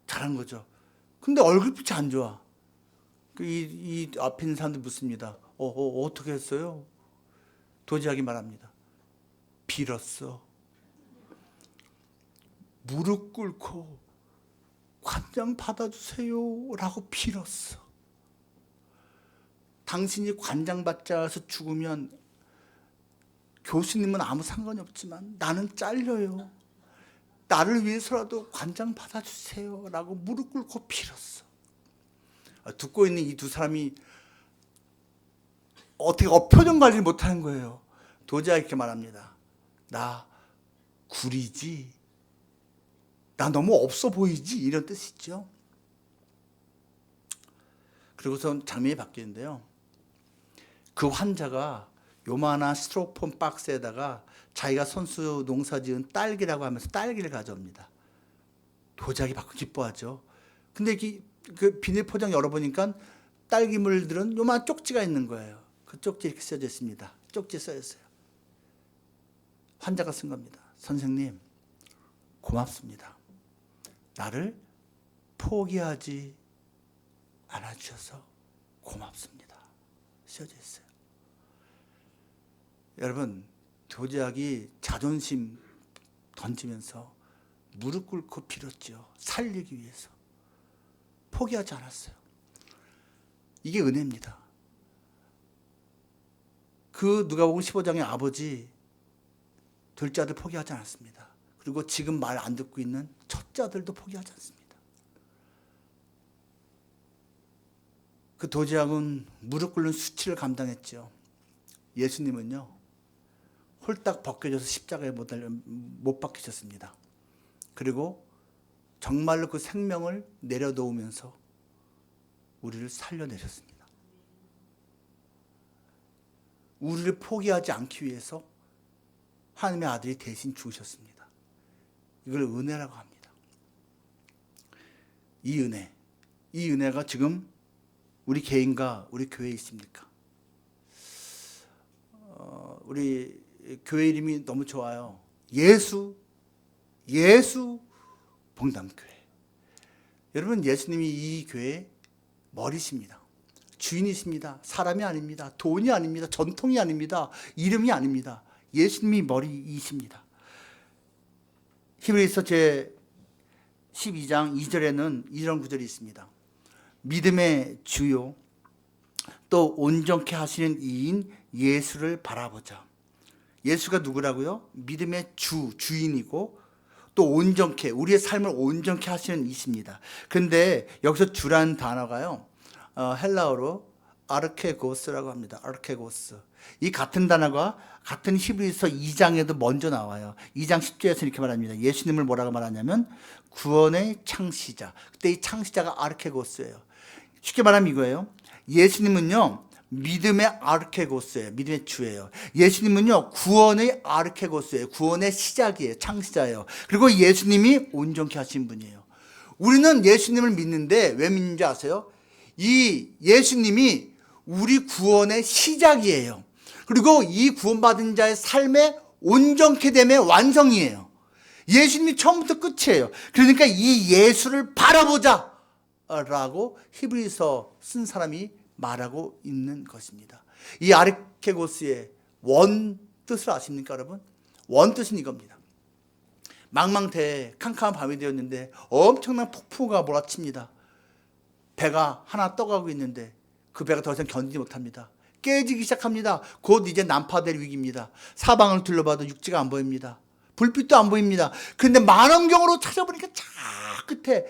잘한 거죠. 근데 얼굴빛이 안 좋아. 이 앞에 있는 사람들 묻습니다. 어떻게 했어요? 도지학이 말합니다. 빌었어. 무릎 꿇고 관장 받아주세요 라고 빌었어. 당신이 관장 받지 않아서 죽으면 교수님은 아무 상관이 없지만 나는 잘려요. 나를 위해서라도 관장 받아주세요 라고 무릎 꿇고 빌었어. 듣고 있는 이 두 사람이 어떻게 표정 관리를 못하는 거예요. 도지학이 이렇게 말합니다. 나 구리지? 나 너무 없어 보이지? 이런 뜻이죠. 그리고선 장면이 바뀌는데요. 그 환자가 요만한 스티로폼 박스에다가 자기가 손수 농사지은 딸기라고 하면서 딸기를 가져옵니다. 도자기 받고 기뻐하죠. 근데 그 비닐 포장 열어보니까 딸기물들은 요만한 쪽지가 있는 거예요. 그 쪽지 이렇게 써져 있습니다. 쪽지에 써있어요. 환자가 쓴 겁니다. 선생님, 고맙습니다. 나를 포기하지 않아주셔서 고맙습니다. 써져 있어요. 여러분, 도지학이 자존심 던지면서 무릎 꿇고 빌었죠. 살리기 위해서. 포기하지 않았어요. 이게 은혜입니다. 그 누가복음 15장의 아버지 둘째 아들 포기하지 않았습니다. 그리고 지금 말 안 듣고 있는 첫째 아들도 포기하지 않습니다. 그 도지학은 무릎 꿇는 수치를 감당했죠. 예수님은요. 홀딱 벗겨져서 십자가에 못 박히셨습니다. 그리고 정말로 그 생명을 내려놓으면서 우리를 살려내셨습니다. 우리를 포기하지 않기 위해서 하나님의 아들이 대신 죽으셨습니다. 이걸 은혜라고 합니다. 이 은혜가 지금 우리 개인과 우리 교회에 있습니까? 우리 교회 이름이 너무 좋아요. 예수 봉담교회. 여러분, 예수님이 이 교회의 머리십니다. 주인이십니다. 사람이 아닙니다. 돈이 아닙니다. 전통이 아닙니다. 이름이 아닙니다. 예수님이 머리이십니다. 히브리서 제 12장 2절에는 이런 구절이 있습니다. 믿음의 주요 또 온전케 하시는 이인 예수를 바라보자. 예수가 누구라고요? 믿음의 주인이고 또 온전케, 우리의 삶을 온전케 하시는 이십니다. 그런데 여기서 주라는 단어가요, 헬라어로 아르케고스라고 합니다. 아르케고스. 이 같은 단어가 같은 히브리서 2장에도 먼저 나와요. 2장 10절에서 이렇게 말합니다. 예수님을 뭐라고 말하냐면 구원의 창시자. 그때 이 창시자가 아르케고스예요. 쉽게 말하면 이거예요. 예수님은요, 믿음의 아르케고스예요. 믿음의 주예요. 예수님은요, 구원의 아르케고스예요. 구원의 시작이에요. 창시자예요. 그리고 예수님이 온전케 하신 분이에요. 우리는 예수님을 믿는데 왜 믿는지 아세요? 이 예수님이 우리 구원의 시작이에요. 그리고 이 구원받은 자의 삶의 온전케 됨의 완성이에요. 예수님이 처음부터 끝이에요. 그러니까 이 예수를 바라보자 라고 히브리서 쓴 사람이 말하고 있는 것입니다. 이 아르케고스의 원 뜻을 아십니까, 여러분? 원 뜻은 이겁니다. 망망대해 캄캄한 밤이 되었는데 엄청난 폭풍우가 몰아칩니다. 배가 하나 떠가고 있는데 그 배가 더 이상 견디지 못합니다. 깨지기 시작합니다. 곧 이제 난파될 위기입니다. 사방을 둘러봐도 육지가 안 보입니다. 불빛도 안 보입니다. 그런데 망원경으로 찾아보니까 저 끝에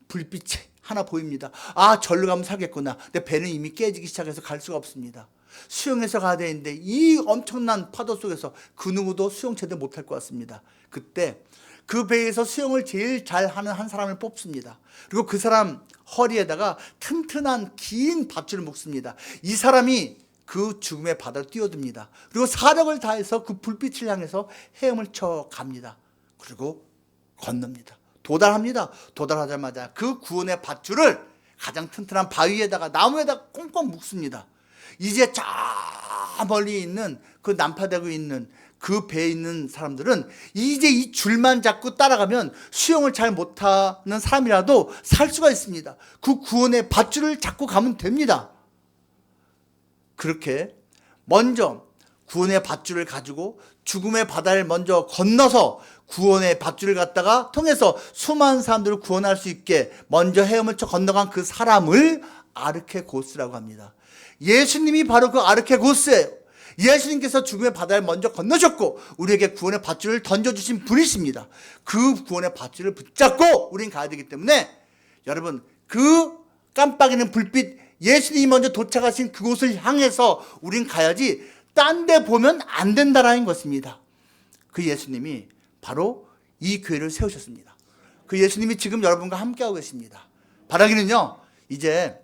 불빛이 하나 보입니다. 아, 절로 가면 살겠구나. 근데 배는 이미 깨지기 시작해서 갈 수가 없습니다. 수영해서 가야 되는데 이 엄청난 파도 속에서 그 누구도 수영 제대로 못할 것 같습니다. 그때 그 배에서 수영을 제일 잘하는 한 사람을 뽑습니다. 그리고 그 사람 허리에다가 튼튼한 긴 밧줄을 묶습니다. 이 사람이 그 죽음의 바다로 뛰어듭니다. 그리고 사력을 다해서 그 불빛을 향해서 헤엄을 쳐 갑니다. 그리고 건넙니다. 도달합니다. 도달하자마자 그 구원의 밧줄을 가장 튼튼한 바위에다가 나무에다가 꽁꽁 묶습니다. 이제 저 멀리 있는 그 난파되고 있는 그 배에 있는 사람들은 이제 이 줄만 잡고 따라가면 수영을 잘 못하는 사람이라도 살 수가 있습니다. 그 구원의 밧줄을 잡고 가면 됩니다. 그렇게 먼저 구원의 밧줄을 가지고 죽음의 바다를 먼저 건너서 구원의 밧줄을 갖다가 통해서 수많은 사람들을 구원할 수 있게 먼저 헤엄을 쳐 건너간 그 사람을 아르케고스라고 합니다. 예수님이 바로 그 아르케고스예요. 예수님께서 죽음의 바다를 먼저 건너셨고 우리에게 구원의 밧줄을 던져주신 분이십니다. 그 구원의 밧줄을 붙잡고 우린 가야 되기 때문에 여러분, 그 깜빡이는 불빛, 예수님이 먼저 도착하신 그곳을 향해서 우린 가야지 딴 데 보면 안 된다라는 것입니다. 그 예수님이 바로 이 교회를 세우셨습니다. 그 예수님이 지금 여러분과 함께하고 계십니다. 바라기는요, 이제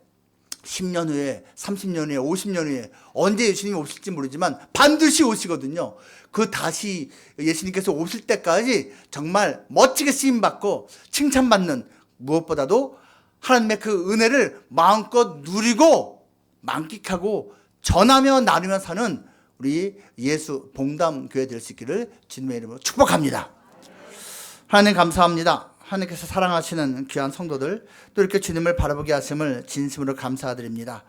10년 후에, 30년 후에, 50년 후에 언제 예수님이 오실지 모르지만 반드시 오시거든요. 그 다시 예수님께서 오실 때까지 정말 멋지게 쓰임받고 칭찬받는, 무엇보다도 하나님의 그 은혜를 마음껏 누리고 만끽하고 전하며 나누며 사는 우리 예수 봉담교회 될 수 있기를 주님의 이름으로 축복합니다. 하나님 감사합니다. 하나님께서 사랑하시는 귀한 성도들, 또 이렇게 주님을 바라보게 하심을 진심으로 감사드립니다.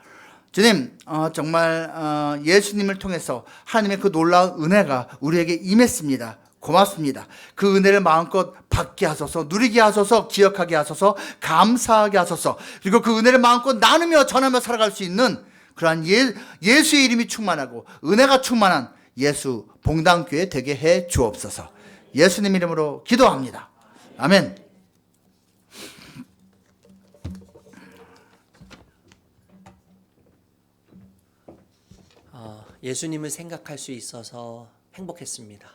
주님, 정말 예수님을 통해서 하나님의 그 놀라운 은혜가 우리에게 임했습니다. 고맙습니다. 그 은혜를 마음껏 받게 하소서, 누리게 하소서, 기억하게 하소서, 감사하게 하소서, 그리고 그 은혜를 마음껏 나누며 전하며 살아갈 수 있는 그러한 예수의 이름이 충만하고 은혜가 충만한 예수 봉담교회 되게 해 주옵소서. 예수님 이름으로 기도합니다. 아멘. 예수님을 생각할 수 있어서 행복했습니다.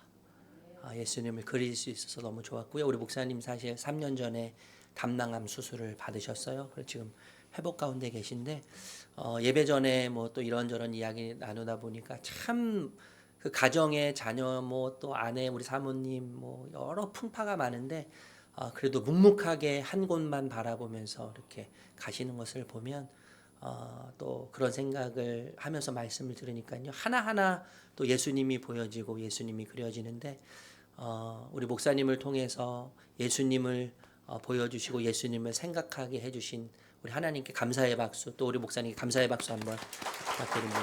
예수님을 그릴 수 있어서 너무 좋았고요. 우리 목사님 사실 3년 전에 담낭암 수술을 받으셨어요. 그래서 지금 회복 가운데 계신데 예배 전에 뭐 또 이런저런 이야기 나누다 보니까 참 그 가정의 자녀 뭐 또 아내 우리 사모님 뭐 여러 풍파가 많은데 그래도 묵묵하게 한 곳만 바라보면서 이렇게 가시는 것을 보면 또 그런 생각을 하면서 말씀을 들으니까요, 하나하나 또 예수님이 보여지고 예수님이 그려지는데 우리 목사님을 통해서 예수님을 보여주시고 예수님을 생각하게 해주신 우리 하나님께 감사의 박수, 또 우리 목사님께 감사의 박수 한번 부탁드립니다.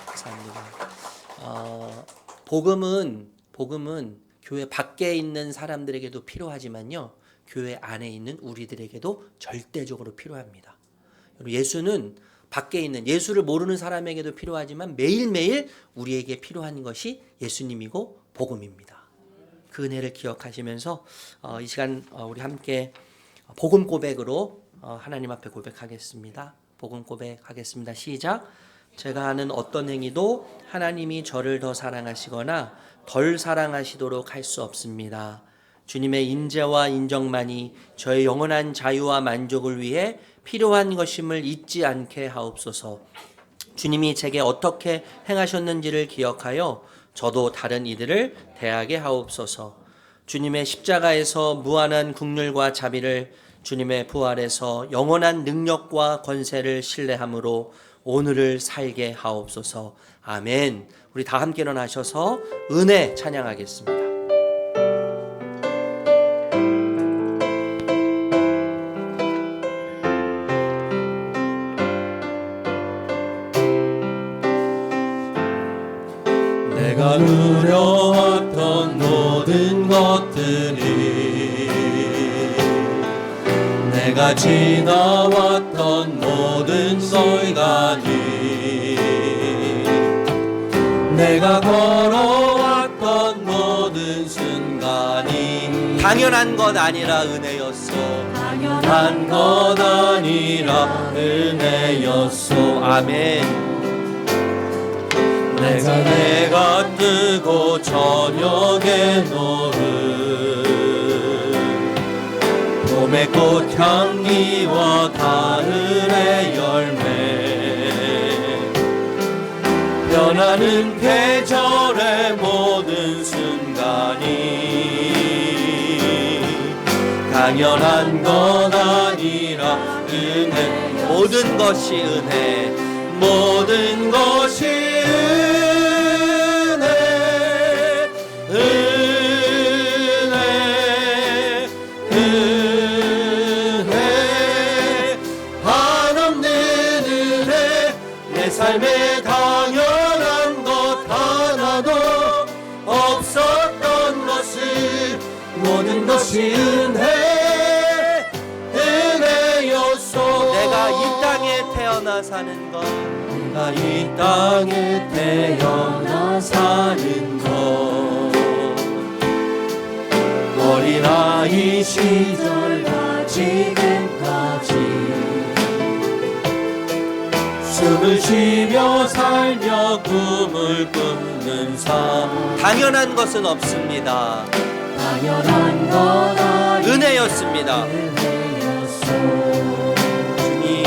감사합니다. 복음은 교회 밖에 있는 사람들에게도 필요하지만요, 교회 안에 있는 우리들에게도 절대적으로 필요합니다. 예수는 밖에 있는, 예수를 모르는 사람에게도 필요하지만 매일매일 우리에게 필요한 것이 예수님이고 복음입니다. 그 은혜를 기억하시면서 이 시간 우리 함께 복음 고백으로 하나님 앞에 고백하겠습니다. 복음 고백하겠습니다. 시작. 제가 하는 어떤 행위도 하나님이 저를 더 사랑하시거나 덜 사랑하시도록 할 수 없습니다. 주님의 인재와 인정만이 저의 영원한 자유와 만족을 위해 필요한 것임을 잊지 않게 하옵소서. 주님이 제게 어떻게 행하셨는지를 기억하여 저도 다른 이들을 대하게 하옵소서. 주님의 십자가에서 무한한 긍휼과 자비를, 주님의 부활에서 영원한 능력과 권세를 신뢰함으로 오늘을 살게 하옵소서. 아멘. 우리 다 함께 일어나셔서 은혜 찬양하겠습니다. 내가 누려왔던 모든 것들이, 내가 지나왔던 모든 시간이, 내가 걸어왔던 모든 순간이 당연한 것 아니라 은혜였소. 당연한 것 아니라 은혜였소. 아멘. 내가 뜨고 저녁에 노을, 봄의 꽃향기와 가을의 열매, 변하는 계절의 모든 순간이 당연한 것 아니라 은혜. 모든 것이 은혜, 모든 것이 은혜, 은혜, 은혜, 한없는 은혜. 내 삶에 당연한 것 하나도 없었던 것을, 모든 것이 은혜, 은혜였소. 내가 이 땅에 태어나 사는 것, 내가 이 땅에 태어나 사는 것, 어린아이 시절과 지금까지 숨을 쉬며 살며 꿈을 꾸는 삶. 당연한 것은 없습니다. 당연한 것 아니 은혜였습니다. 주님,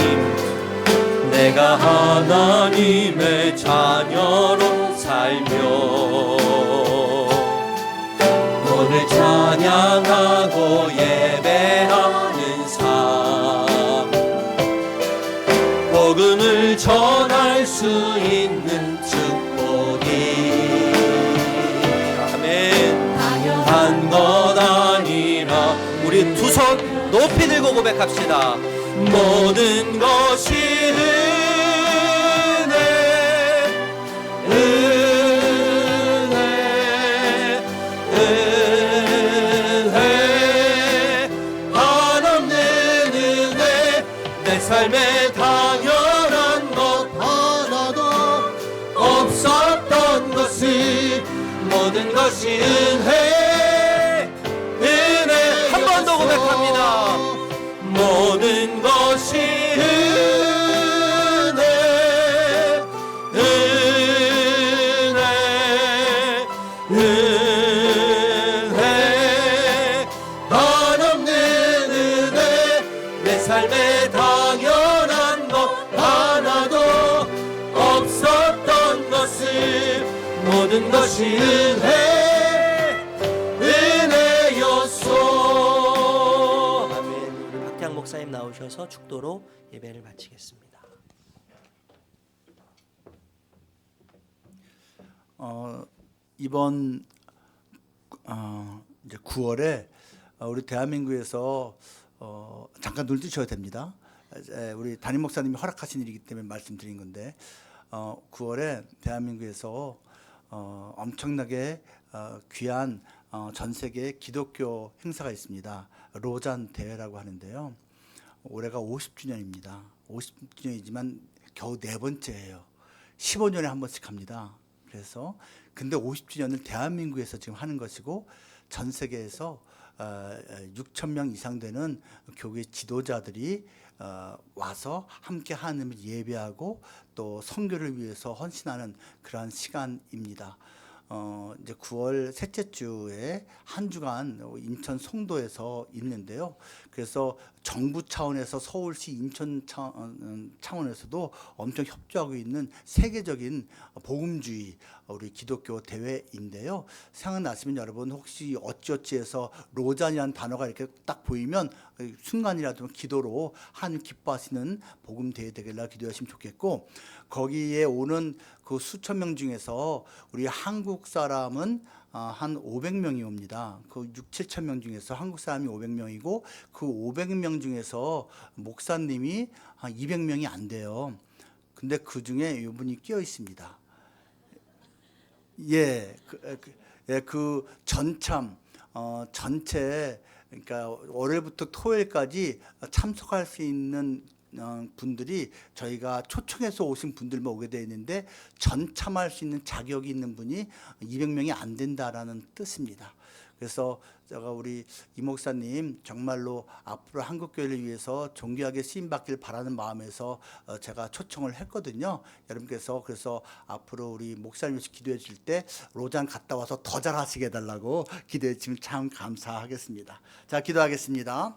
내가 하나님의 자녀로 살며 오늘 찬양하고 예배하는 삶, 복음을 전할 수 있는 축복이 아멘. 당연한 것 아니라 우리 두 손 높이 들고 고백합시다. 모든 것이 은혜, 은혜, 은혜, 한없는 은혜. 내 삶에 당연한 것 하나도 없었던 것을, 모든 것이 은혜, 은혜. 한 번 더 고백합니다. 모든 것이 은혜, 은혜, 은혜, 한없는 은혜. 내 삶에 당연한 것 하나도 없었던 것을, 모든 것이 은혜, 은혜였소. 목사님 나오셔서 축도로 예배를 마치겠습니다. 이번 이제 9월에 우리 대한민국에서 잠깐 눈 뜨셔야 됩니다. 우리 담임 목사님이 허락하신 일이기 때문에 말씀드린 건데 9월에 대한민국에서 엄청나게 귀한 전 세계 기독교 행사가 있습니다. 로잔 대회라고 하는데요. 올해가 50주년입니다. 50주년이지만 겨우 4번째예요. 15년에 한 번씩 합니다. 그래서 근데 50주년을 대한민국에서 지금 하는 것이고 전 세계에서 6,000명 이상 되는 교회 지도자들이 와서 함께 하나님을 예배하고 또 선교를 위해서 헌신하는 그러한 시간입니다. 이제 9월 셋째 주에 한 주간 인천 송도에서 있는데요. 그래서 정부 차원에서 서울시 인천 차원에서도 엄청 협조하고 있는 세계적인 복음주의 우리 기독교 대회인데요. 생각나시면 여러분 혹시 어찌어찌해서 로잔이라는 단어가 이렇게 딱 보이면 순간이라도 기도로 하나님 기뻐하시는 복음 대회 되길라 기도하시면 좋겠고, 거기에 오는 그 수천 명 중에서 우리 한국 사람은 한 500명이 옵니다. 그 6, 7천 명 중에서 한국 사람이 500명이고 그 500명 중에서 목사님이 한 200명이 안 돼요. 근데 그 중에 이분이 끼어 있습니다. 그 전참 전체 그러니까 월요일부터 토요일까지 참석할 수 있는 분들이 저희가 초청해서 오신 분들만 오게 되어 있는데 전참할 수 있는 자격이 있는 분이 200명이 안 된다라는 뜻입니다. 그래서 제가 우리 이 목사님 정말로 앞으로 한국교회를 위해서 존귀하게 쓰임받길 바라는 마음에서 제가 초청을 했거든요. 여러분께서 그래서 앞으로 우리 목사님 위해서 기도해 주실 때 로잔 갔다 와서 더 잘하시게 해달라고 기도해 주시면 참 감사하겠습니다. 자, 기도하겠습니다.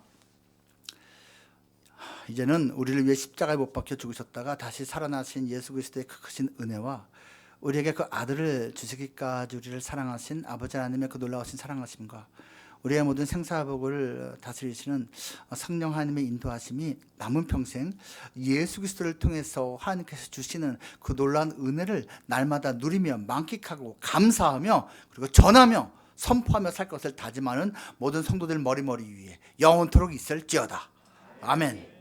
이제는 우리를 위해 십자가에 못 박혀 죽으셨다가 다시 살아나신 예수 그리스도의 그 크신 은혜와 우리에게 그 아들을 주시기까지 우리를 사랑하신 아버지 하나님의 그 놀라우신 사랑하심과 우리의 모든 생사복을 다스리시는 성령 하나님의 인도하심이 남은 평생 예수 그리스도를 통해서 하나님께서 주시는 그 놀라운 은혜를 날마다 누리며 만끽하고 감사하며 그리고 전하며 선포하며 살 것을 다짐하는 모든 성도들 머리머리 위에 영원토록 있을지어다. 아멘.